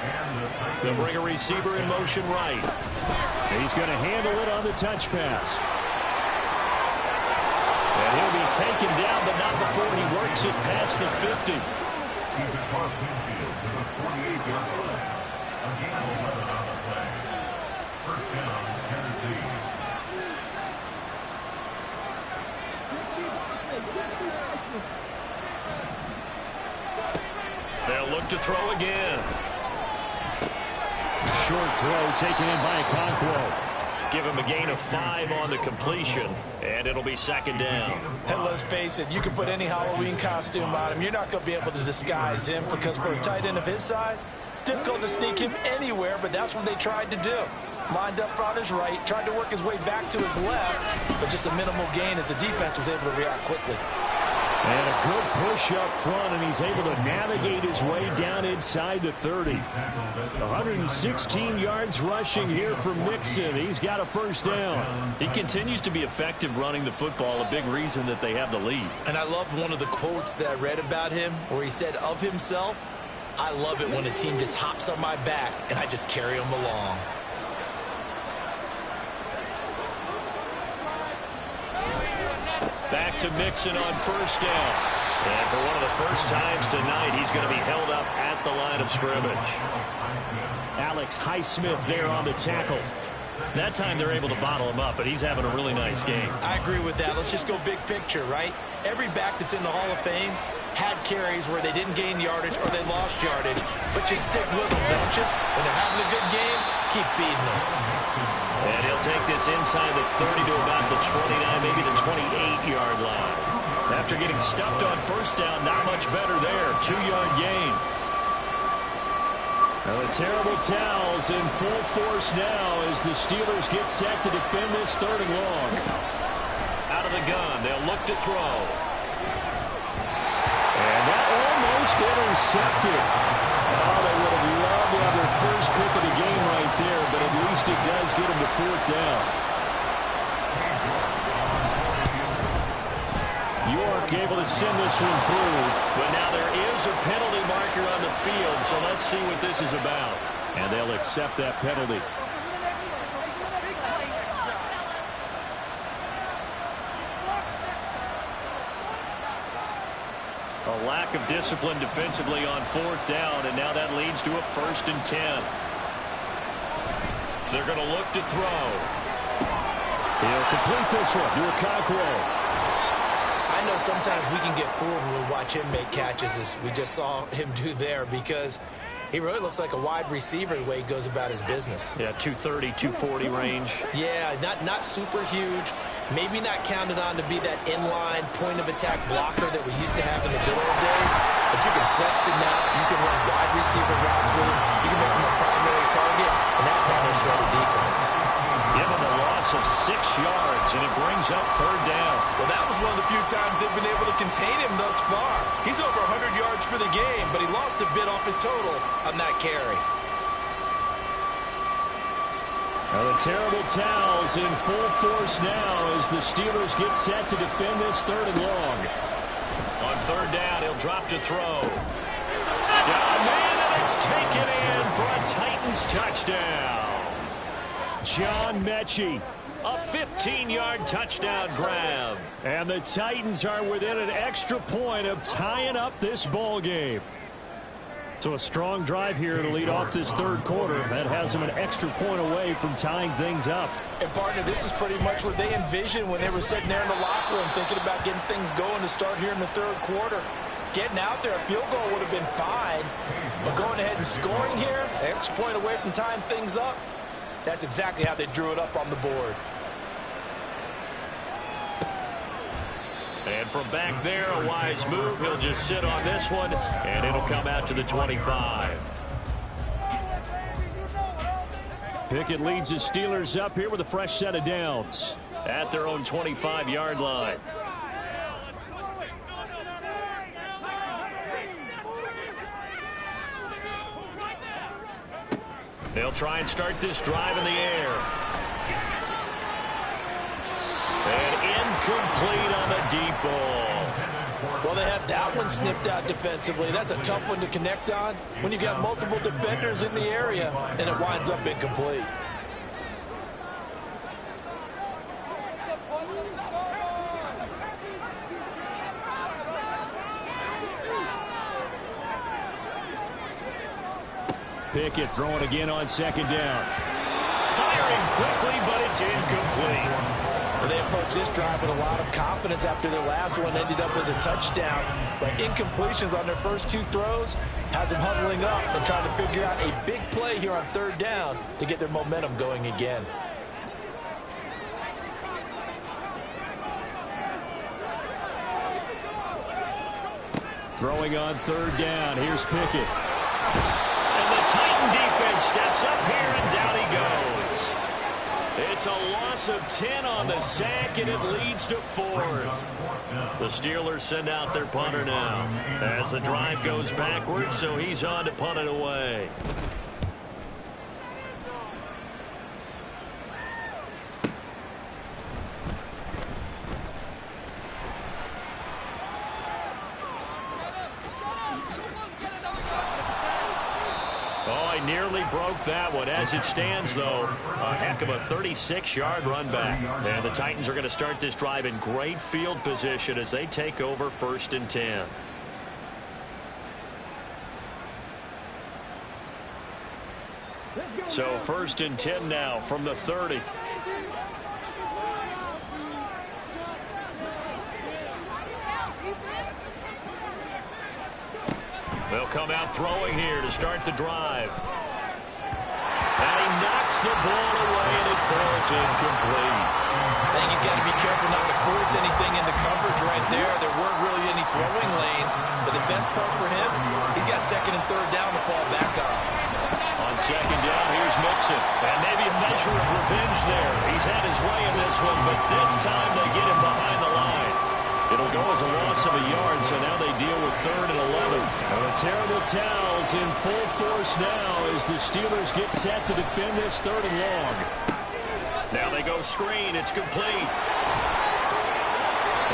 And the Titans They'll bring a receiver in motion right. And he's going to handle it on the touch pass. And he'll be taken down, but not before he works it past the 50. He's across midfield to the 48-yard line. A gain of 11 on the play. First down, Tennessee. They'll look to throw again. Short throw taken in by Okonkwo. Give him a gain of 5 on the completion, and it'll be 2nd down. And let's face it, you can put any Halloween costume on him. You're not going to be able to disguise him because for a tight end of his size, difficult to sneak him anywhere, but that's what they tried to do. Lined up on his right, tried to work his way back to his left, but just a minimal gain as the defense was able to react quickly. And a good push up front, and he's able to navigate his way down inside the 30. 116 yards rushing here from Mixon. He's got a first down. He continues to be effective running the football, a big reason that they have the lead. And I love one of the quotes that I read about him where he said of himself, "I love it when a team just hops on my back and I just carry them along." Back to Mixon on first down. And for one of the first times tonight, he's going to be held up at the line of scrimmage. Alex Highsmith there on the tackle. That time they're able to bottle him up, but he's having a really nice game. I agree with that. Let's just go big picture, right? Every back that's in the Hall of Fame had carries where they didn't gain yardage or they lost yardage, but you stick with them, don't you? When they're having a good game, keep feeding them. And he'll take this inside the 30 to about the 29, maybe the 28-yard line. After getting stuffed on first down, not much better there. 2-yard gain. Now the terrible towels in full force now as the Steelers get set to defend this 3rd and long. Out of the gun, they'll look to throw. And that almost intercepted. Oh, they would have loved to have their first pick of the game right there, but at least it does get them to 4th down. York able to send this one through, but now there is a penalty marker on the field, so let's see what this is about. And they'll accept that penalty. A lack of discipline defensively on 4th down, and now that leads to a 1st and 10. They're going to look to throw. He'll complete this one to Okonkwo. I know sometimes we can get fooled when we watch him make catches, as we just saw him do there, because he really looks like a wide receiver the way he goes about his business. Yeah, 230, 240 range. Yeah, not super huge. Maybe not counted on to be that inline point-of-attack blocker that we used to have in the good old days. But you can flex him out. You can run wide receiver routes with him. You can make him a primary target, and that's how he'll shred a defense. Give him a loss of 6 yards, and it brings up 3rd down. Well, that was one of the few times they've been able to contain him thus far. He's over 100 yards for the game, but he lost a bit off his total on that carry. Now the terrible towels in full force now as the Steelers get set to defend this 3rd and long. On 3rd down, he'll drop to throw. Got a man, and it's taken in for a Titans touchdown. John Mechie, a 15-yard touchdown grab. And the Titans are within an extra point of tying up this ball game. So a strong drive here to lead off this 3rd quarter. That has them an extra point away from tying things up. And, partner, this is pretty much what they envisioned when they were sitting there in the locker room thinking about getting things going to start here in the 3rd quarter. Getting out there, a field goal would have been fine. But going ahead and scoring here, an extra point away from tying things up, that's exactly how they drew it up on the board. And from back there, a wise move. He'll just sit on this one, and it'll come out to the 25. Pickett leads the Steelers up here with a fresh set of downs at their own 25-yard line. They'll try and start this drive in the air. And incomplete on the deep ball. Well, they have that one snipped out defensively. That's a tough one to connect on when you got multiple defenders in the area, and it winds up incomplete. Pickett throwing again on 2nd down. Firing quickly, but it's incomplete. Well, they approached this drive with a lot of confidence after their last one ended up as a touchdown. But incompletions on their first 2 throws has them huddling up and trying to figure out a big play here on 3rd down to get their momentum going again. Throwing on 3rd down. Here's Pickett. And the Titan defense steps up here, and down he goes. It's a loss of 10 on the sack, and it leads to 4th. The Steelers send out their punter now as the drive goes backwards, so he's on to punt it away. Nearly broke that one. As it stands, though, a heck of a 36-yard run back. And the Titans are going to start this drive in great field position as they take over 1st and 10. So 1st and 10 now from the 30. They'll come out throwing here to start the drive. And he knocks the ball away, and it falls incomplete. I think he's got to be careful not to force anything into coverage right there. There weren't really any throwing lanes, but the best part for him, he's got 2nd and 3rd down to fall back on. On 2nd down, here's Mixon. And maybe a measure of revenge there. He's had his way in this one, but this time they get him behind the line. It'll go as a loss of a yard, so now they deal with 3rd and 11. And the terrible towels in full force now as the Steelers get set to defend this 3rd and long. Now they go screen. It's complete.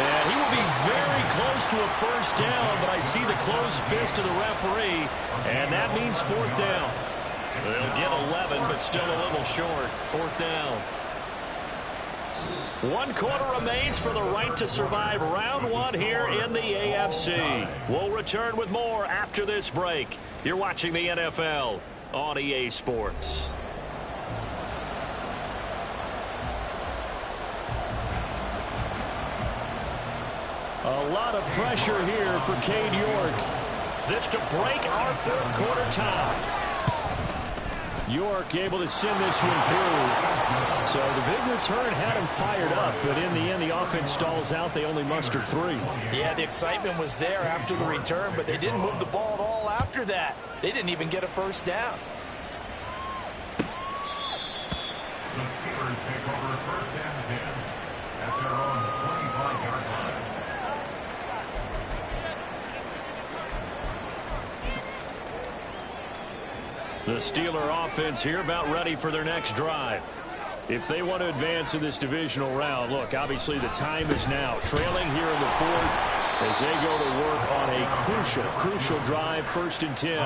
And he will be very close to a 1st down, but I see the closed fist of the referee, and that means 4th down. They'll get 11, but still a little short. 4th down. 1 quarter remains for the right to survive round 1 here in the AFC. We'll return with more after this break. You're watching the NFL on EA Sports. A lot of pressure here for Cade York. This to break our fourth quarter tie. York able to send this one through. So the big return had him fired up, but in the end, the offense stalls out. They only muster 3. Yeah, the excitement was there after the return, but they didn't move the ball at all after that. They didn't even get a first down. The Steelers take over first and 10 at their own 25-yard line. The Steeler offense here about ready for their next drive. If they want to advance in this divisional round, look, obviously the time is now. Trailing here in the fourth as they go to work on a crucial drive, 1st and 10.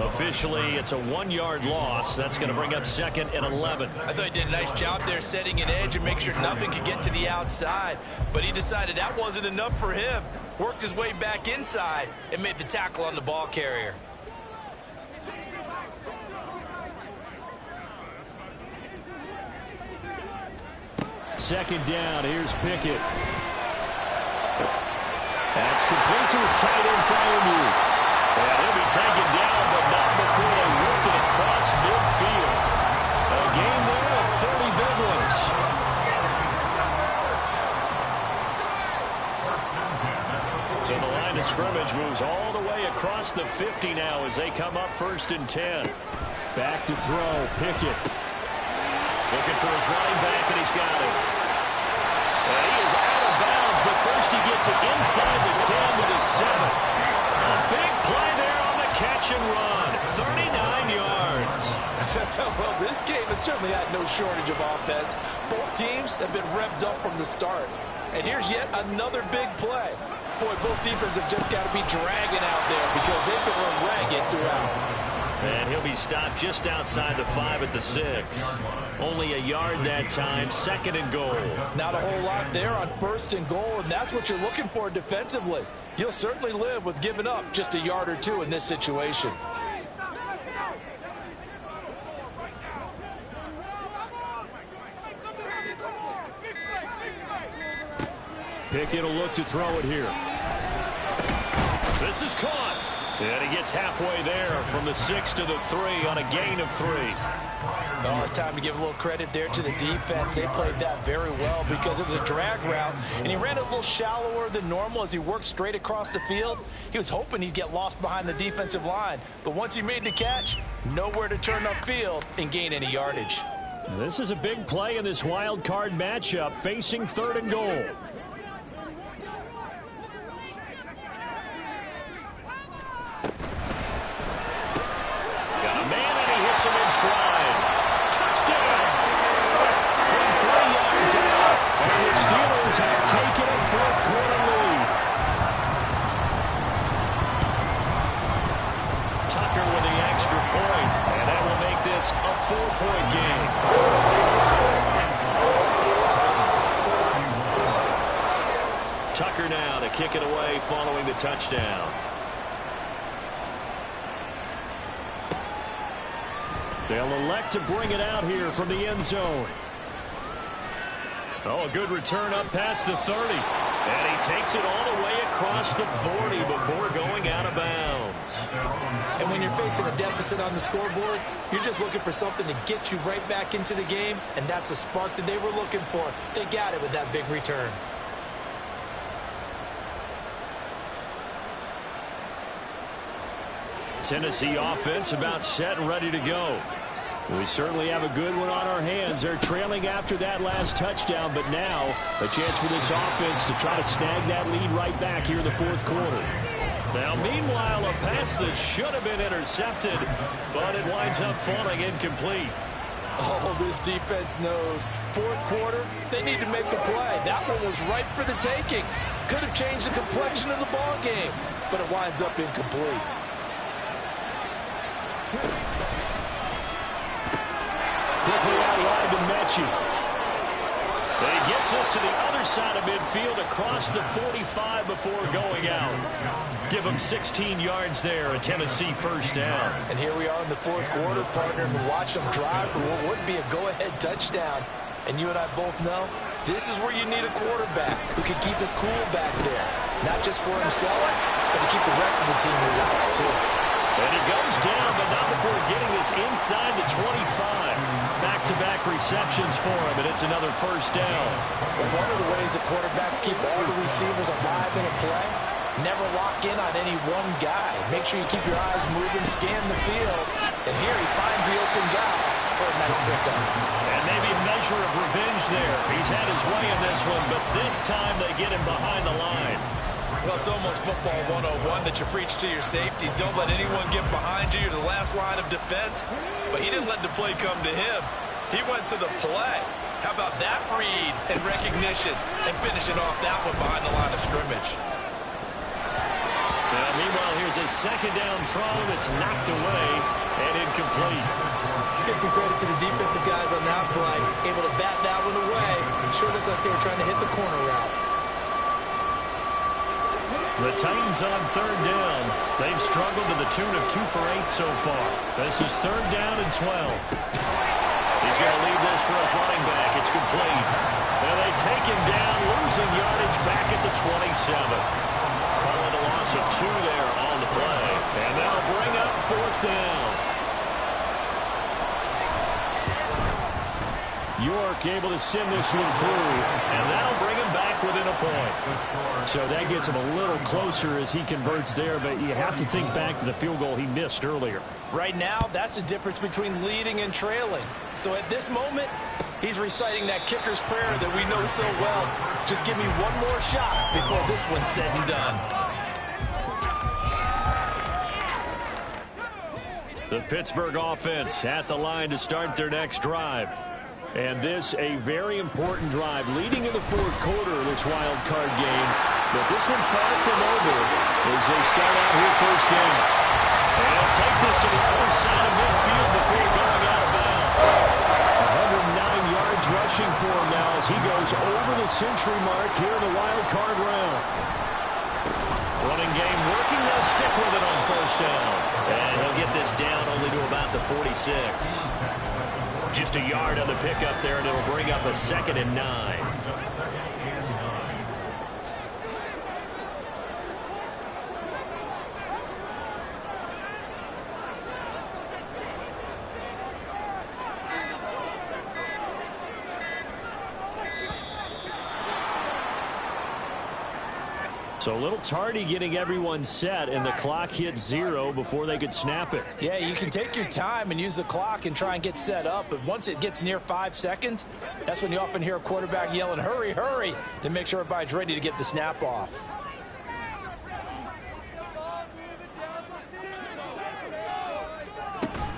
Officially, it's a 1-yard loss. That's going to bring up 2nd and 11. I thought he did a nice job there setting an edge and make sure nothing could get to the outside. But he decided that wasn't enough for him. Worked his way back inside and made the tackle on the ball carrier. Second down, here's Pickett. That's complete to his tight end, Freiermuth. And he'll be taken down, but not before they work it across midfield. A game there of 30 big ones. So the line of scrimmage moves all the way across the 50 now as they come up 1st and 10. Back to throw, Pickett. Looking for his running back, and he's got it. And he is out of bounds, but first he gets it inside the 10 to the 7. A big play there on the catch and run. 39 yards. Well, this game has certainly had no shortage of offense. Both teams have been revved up from the start. And here's yet another big play. Boy, both defenses have just got to be dragging out there because they've been run ragged throughout. And he'll be stopped just outside the 5 at the 6. Only a yard that time, 2nd and goal. Not a whole lot there on 1st and goal, and that's what you're looking for defensively. You'll certainly live with giving up just a yard or 2 in this situation. Pickett will look to throw it here. This is caught. And he gets halfway there from the 6 to the 3 on a gain of 3. Oh, it's time to give a little credit there to the defense. They played that very well because it was a drag route, and he ran it a little shallower than normal as he worked straight across the field. He was hoping he'd get lost behind the defensive line, but once he made the catch, nowhere to turn upfield and gain any yardage. This is a big play in this wild card matchup, facing 3rd and goal. Stride. Touchdown! From 3 yards out, and the Steelers have taken a 4th quarter lead. Tucker with the extra point, and that will make this a 4-point game. Tucker now to kick it away following the touchdown. They'll elect to bring it out here from the end zone. Oh, a good return up past the 30. And he takes it all the way across the 40 before going out of bounds. And when you're facing a deficit on the scoreboard, you're just looking for something to get you right back into the game, and that's the spark that they were looking for. They got it with that big return. Tennessee offense about set and ready to go. We certainly have a good one on our hands. They're trailing after that last touchdown, but now a chance for this offense to try to snag that lead right back here in the 4th quarter. Now, meanwhile, a pass that should have been intercepted, but it winds up falling incomplete. Oh, this defense knows. 4th quarter, they need to make a play. That one was ripe for the taking. Could have changed the complexion of the ball game, but it winds up incomplete. Quickly out wide to Mechie. And he gets us to the other side of midfield across the 45 before going out. Give him 16 yards there, a Tennessee first down. And here we are in the 4th quarter, partner, and watch them drive for what would be a go-ahead touchdown. And you and I both know This is where you need a quarterback who can keep his cool back there. Not just for himself, but to keep the rest of the team relaxed, too. And he goes down, but not before getting this inside the 25. Back-to-back receptions for him, and it's another first down. Well, one of the ways that quarterbacks keep all the receivers alive in a play, never lock in on any one guy. Make sure you keep your eyes moving, scan the field. And here he finds the open guy for a nice pickup. And maybe a measure of revenge there. He's had his way in this one, but this time they get him behind the line. Well, it's almost football 101 that you preach to your safeties. Don't let anyone get behind you. You're the last line of defense. But he didn't let the play come to him. He went to the play. How about that read and recognition and finishing off that one behind the line of scrimmage? Now, meanwhile, here's a second down throw that's knocked away and incomplete. Let's give some credit to the defensive guys on that play. Able to bat that one away. Sure looked like they were trying to hit the corner route. The Titans on third down. They've struggled to the tune of 2 for 8 so far. This is third down and 12. He's going to leave this for his running back. It's complete. And they take him down, losing yardage back at the 27. Call it a loss of 2 there on the play. And that'll bring up fourth down. York able to send this one through, and that'll bring him back within a point. So that gets him a little closer as he converts there, but you have to think back to the field goal he missed earlier. Right now, that's the difference between leading and trailing. So at this moment, he's reciting that kicker's prayer that we know so well. Just give me one more shot before this one's said and done. The Pittsburgh offense at the line to start their next drive. And this a very important drive leading in the fourth quarter of this wild card game. But this one far from over as they start out here first down. And they'll take this to the other side of midfield before going out of bounds. 109 yards rushing for him now as he goes over the century mark here in the wild card round. Running game working. They'll stick with it on first down. And he'll get this down only to about the 46. Just a yard on the pickup there, and it'll bring up a 2nd and 9. So a little tardy getting everyone set, and the clock hit 0 before they could snap it. Yeah, you can take your time and use the clock and try and get set up, but once it gets near 5 seconds, that's when you often hear a quarterback yelling, hurry, hurry, to make sure everybody's ready to get the snap off.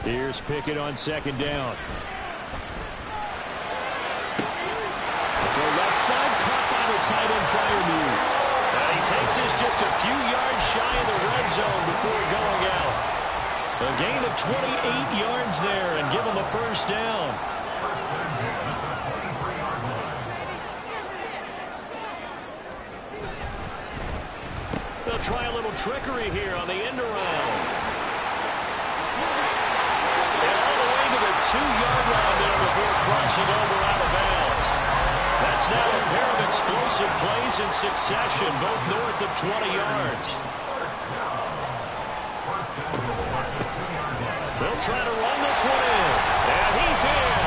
Here's Pickett on second down. For left side, caught by the tight end Freiermuth. And he takes this just a few yards shy of the red zone before going out. A gain of 28 yards there and give him the first down. They'll try a little trickery here on the end around. And all the way to the 2-yard line there before crossing over out of bounds. That's now a pair of explosive plays in succession, both north of 20 yards. They'll try to run this one in. And he's in.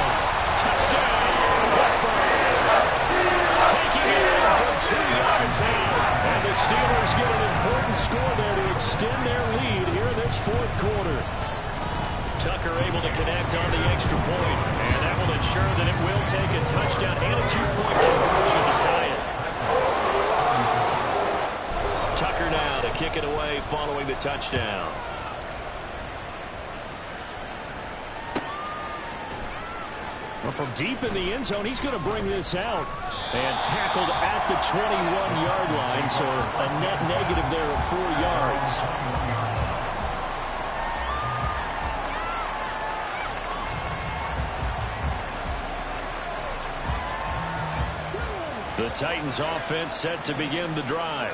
Touchdown, Pittsburgh. Taking it in from 2 yards out. And the Steelers get an important score there to extend their lead here in this fourth quarter. Tucker able to connect on the extra point, and that will ensure that it will take a touchdown and a 2-point conversion to tie it. Tucker now to kick it away following the touchdown. Well, from deep in the end zone, he's going to bring this out. And tackled at the 21-yard line, so a net negative there of 4 yards. The Titans offense set to begin the drive.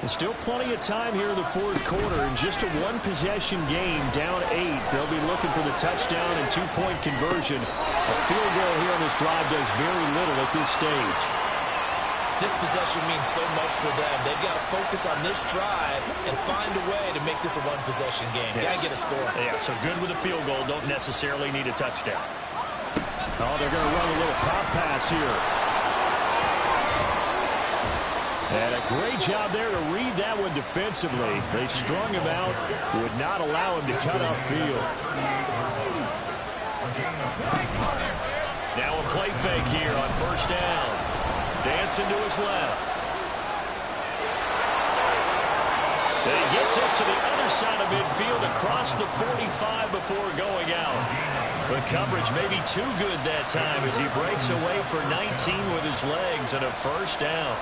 Still plenty of time here in the fourth quarter. In just a one-possession game, down 8. They'll be looking for the touchdown and two-point conversion. A field goal here on this drive does very little at this stage. This possession means so much for them. They've got to focus on this drive and find a way to make this a one-possession game. Got to get a score. Yeah, so good with a field goal. Don't necessarily need a touchdown. Oh, they're going to run a little pop pass here. And a great job there to read that one defensively. They strung him out, would not allow him to cut upfield. Now a play fake here on first down. Dancing to his left. And he gets us to the other side of midfield across the 45 before going out. The coverage may be too good that time as he breaks away for 19 with his legs and a first down.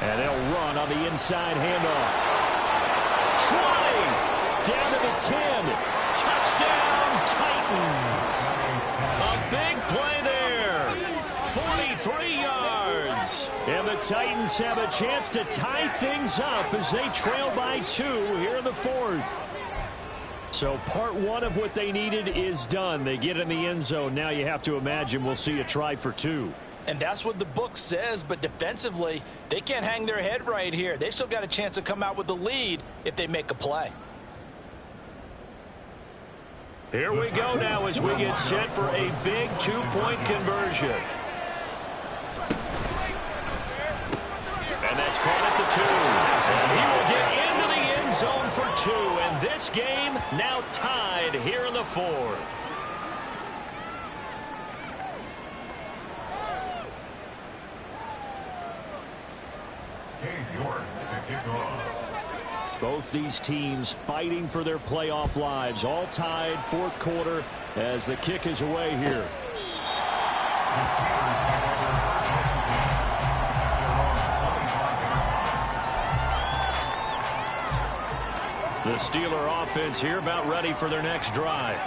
And they'll run on the inside handoff. 20, down to the 10. Touchdown, Titans. A big play there. 43 yards. And the Titans have a chance to tie things up as they trail by 2 here in the fourth. So part one of what they needed is done. They get in the end zone. Now you have to imagine we'll see a try for 2. And that's what the book says, but defensively, they can't hang their head right here. They've still got a chance to come out with the lead if they make a play. Here we go now as we get set for a big two-point conversion. And that's caught at the 2. And he will get into the end zone for 2. And this game now tied here in the fourth. Both these teams fighting for their playoff lives. All tied, fourth quarter, as the kick is away here. The Steeler offense here about ready for their next drive.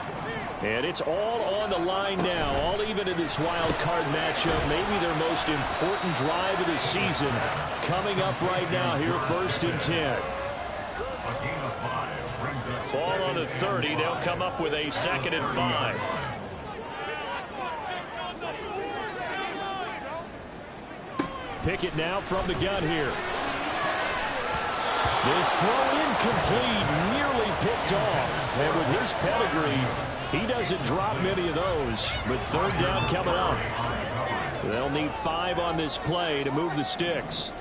And it's all on the line now, all even in this wild card matchup. Maybe their most important drive of the season coming up right now here, 1st and 10. Ball on the 30. They'll come up with a 2nd and 5. Pickett now from the gun here. This throw incomplete, nearly picked off. And with his pedigree, he doesn't drop many of those. But 3rd down coming up. They'll need 5 on this play to move the sticks.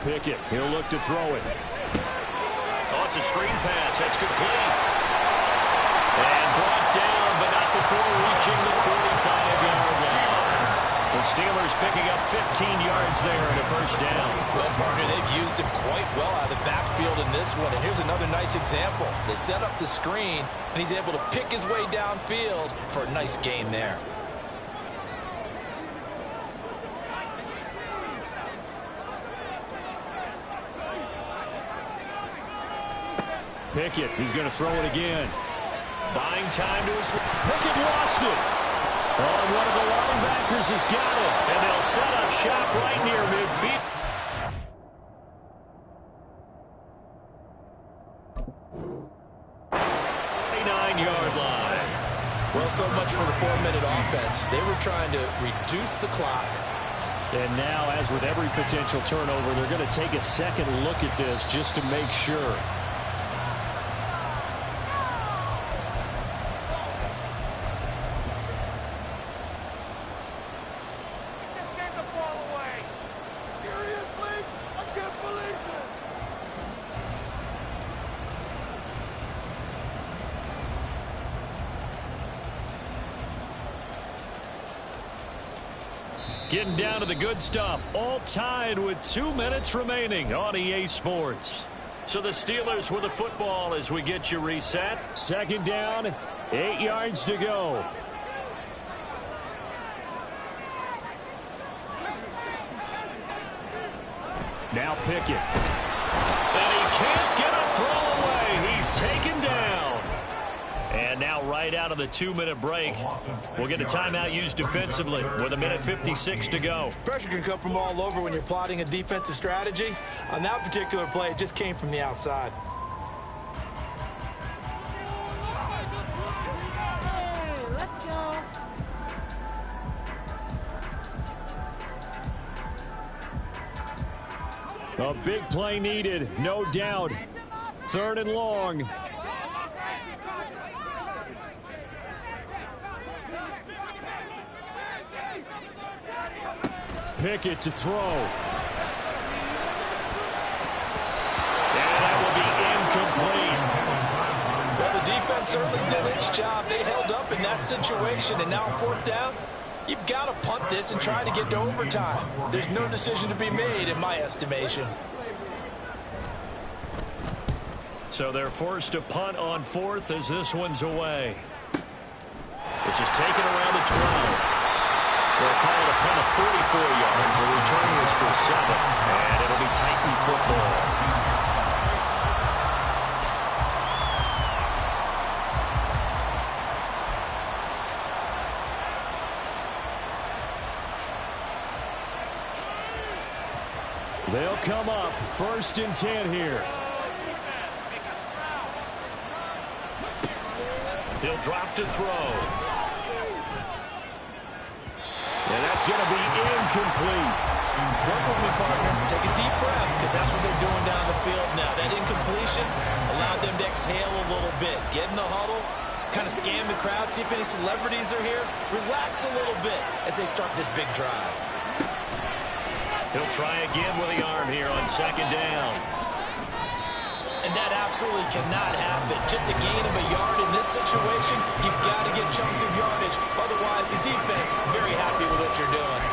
Pickett, he'll look to throw it. Oh, it's a screen pass. That's complete. And brought down, but not before reaching the 45-yard line. The Steelers picking up 15 yards there and a first down. Well, partner, they've used him quite well out of the backfield in this one. And here's another nice example. They set up the screen, and he's able to pick his way downfield for a nice gain there. Pickett, he's going to throw it again. Buying time to his... Pickett lost it. Oh, and one of the linebackers has got it. And they'll set up shop right near midfield. Line. Well, so much for the 4-minute offense. They were trying to reduce the clock. And now, as with every potential turnover, they're going to take a second look at this just to make sure. Getting down to the good stuff, all tied with 2 minutes remaining on EA Sports. So the Steelers with the football as we get you reset. 2nd down, 8 yards to go. Now Pickett. of the 2-minute break. We'll get a timeout used defensively with 1:56 to go. Pressure can come from all over when you're plotting a defensive strategy. On that particular play, it just came from the outside. Hey, let's go. A big play needed, no doubt. 3rd and long. Pickett to throw. And that will be incomplete. Well, the defense certainly did its job. They held up in that situation, and now on 4th down, you've got to punt this and try to get to overtime. There's no decision to be made in my estimation. So they're forced to punt on 4th as this one's away. This is taken around the 12. They'll call it a punt of 44 yards. The return was for 7. And it'll be Titan football. They'll come up 1st and 10 here. He'll drop to throw. And that's going to be incomplete. Work with me, partner. Take a deep breath, because that's what they're doing down the field now. That incompletion allowed them to exhale a little bit. Get in the huddle, kind of scan the crowd, see if any celebrities are here. Relax a little bit as they start this big drive. He'll try again with the arm here on 2nd down. And that absolutely cannot happen. Just a gain of a yard in this situation, you've got to get chunks of yardage. Otherwise, the defense, very happy with what you're doing.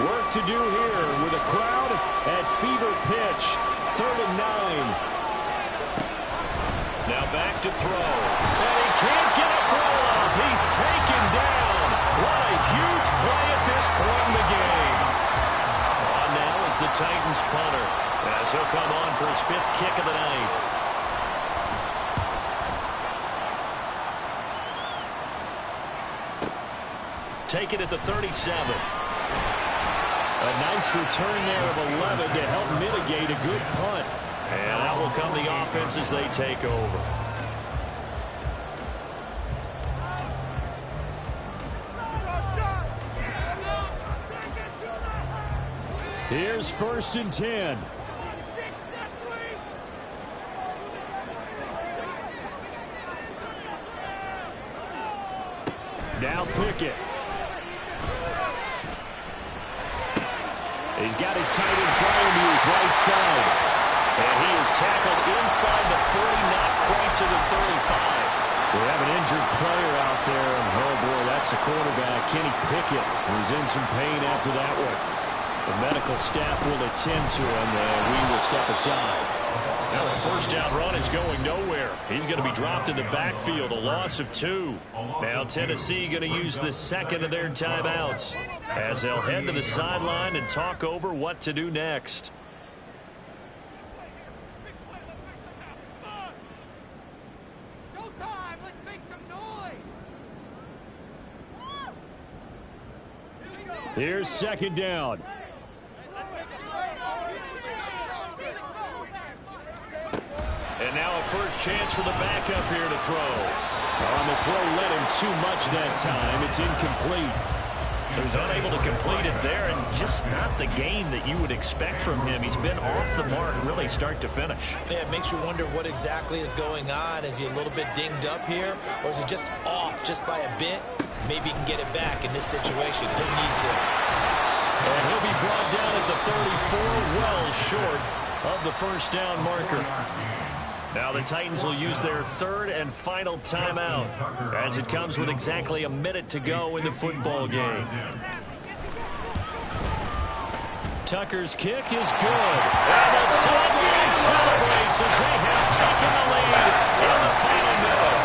Work to do here with a crowd at fever pitch. 3rd and 9. Now back to throw. And he can't get a throw off. He's taken down. What a huge play at this point in the game. On now is the Titans punter, as he'll come on for his 5th kick of the night. Take it at the 37. A nice return there of 11 to help mitigate a good punt. And out will come the offense as they take over. Here's 1st and 10. Now Pickett. He's got his tight end flying move right side. And he is tackled inside the 40, not quite to the 35. We have an injured player out there. And oh boy, that's the quarterback, Kenny Pickett, who's in some pain after that one. The medical staff will attend to him, and we will step aside. Now a 1st down run is going nowhere. He's going to be dropped in the backfield, a loss of 2. Now Tennessee going to use the 2nd of their timeouts as they'll head to the sideline and talk over what to do next. Showtime! Let's make some noise! Here's 2nd down. And now a first chance for the backup here to throw. On the throw, led him too much that time. It's incomplete. He was unable to complete it there, and just not the game that you would expect from him. He's been off the mark really start to finish. Yeah, it makes you wonder what exactly is going on. Is he a little bit dinged up here, or is it just off just by a bit? Maybe he can get it back in this situation. He'll need to. And he'll be brought down at the 34, well short of the 1st down marker. Now the Titans will use their 3rd and final timeout as it comes with exactly a minute to go in the football game. Tucker's kick is good. And the sideline celebrates as they have taken the lead in the final minute.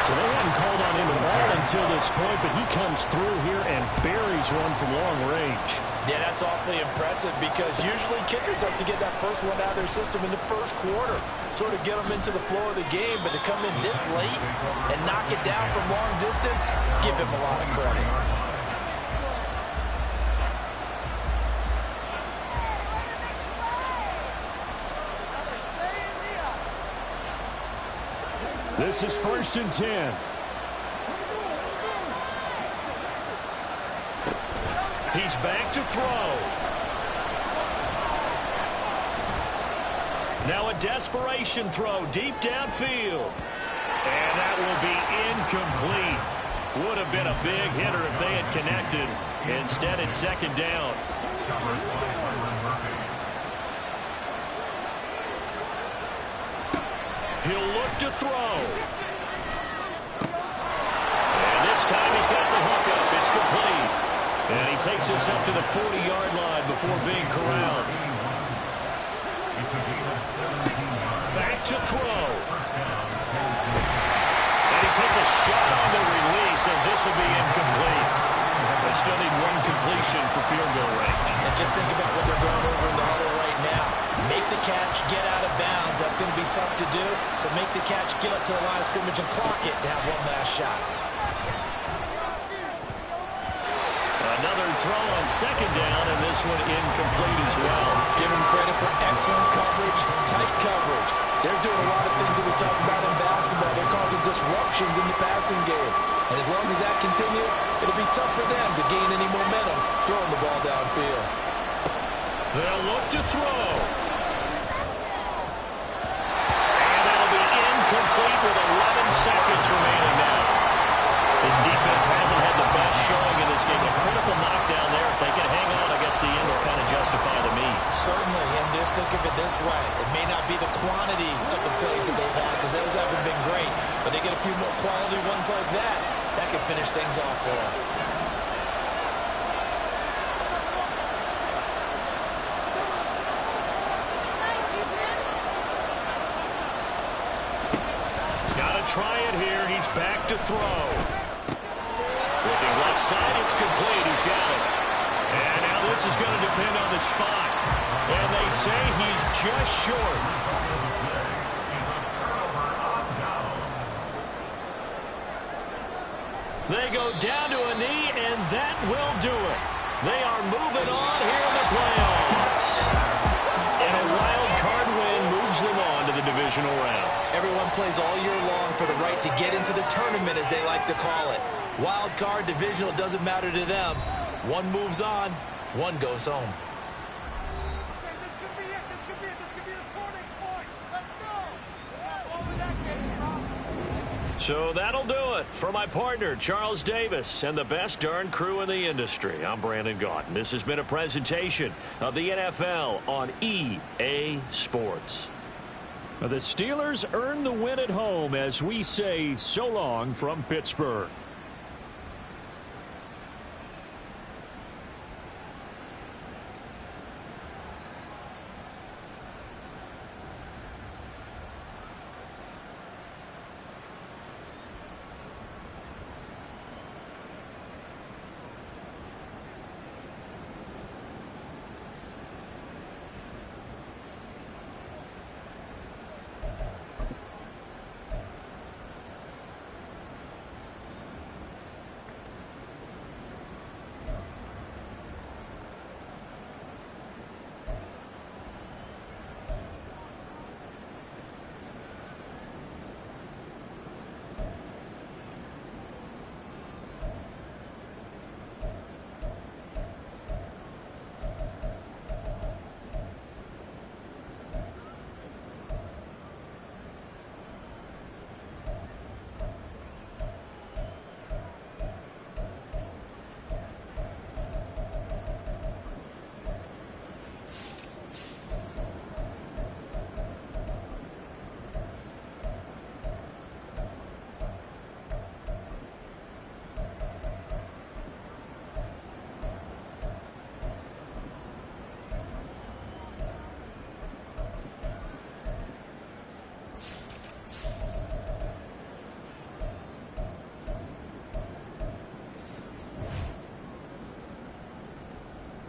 So they hadn't called on him at all until this point, but he comes through here and buries one from long range. Yeah, that's awfully impressive because usually kickers have to get that first one out of their system in the first quarter, sort of get them into the flow of the game, but to come in this late and knock it down from long distance, give him a lot of credit. This is 1st and 10. He's back to throw. Now a desperation throw deep downfield. And that will be incomplete. Would have been a big hitter if they had connected. Instead, it's 2nd down. He'll look to throw. And this time he's got the hook up. It's complete. And he takes this up to the 40-yard line before being corralled. Back to throw. And he takes a shot on the release as this will be incomplete. They still need one completion for field goal range. And just think about what they're going over in the huddle right now. Make the catch, get out of bounds. That's going to be tough to do. So make the catch, get up to the line of scrimmage, and clock it to have one last shot. Another throw on 2nd down, and this one incomplete as well. Give them credit for excellent coverage, tight coverage. They're doing a lot of things that we talk about in basketball. They're causing disruptions in the passing game. And as long as that continues, it'll be tough for them to gain any momentum throwing the ball downfield. They'll look to throw. And that'll be incomplete with 11 seconds remaining now. This defense hasn't had the best showing in this game. A critical knockdown there. If they can hang on, I guess the end will kind of justify the means. Certainly, and just think of it this way. It may not be the quantity of the plays that they've had because those haven't been great, but they get a few more quality ones like that. That could finish things off for them. Got to try it here. He's back to throw. Looking left side, it's complete. He's got it. And now this is going to depend on the spot. And they say he's just short. They go down to a knee, and that will do it. They are moving on here in the playoffs. And a wild card win moves them on to the divisional round. Everyone plays all year long for the right to get into the tournament, as they like to call it. Wild card, divisional, doesn't matter to them. One moves on, one goes home. Okay, this could be it. This could be the turning point. Let's go. Over that game, Rob. So that'll do it for my partner, Charles Davis, and the best darn crew in the industry. I'm Brandon Gaunt, and this has been a presentation of the NFL on EA Sports. The Steelers earn the win at home as we say so long from Pittsburgh.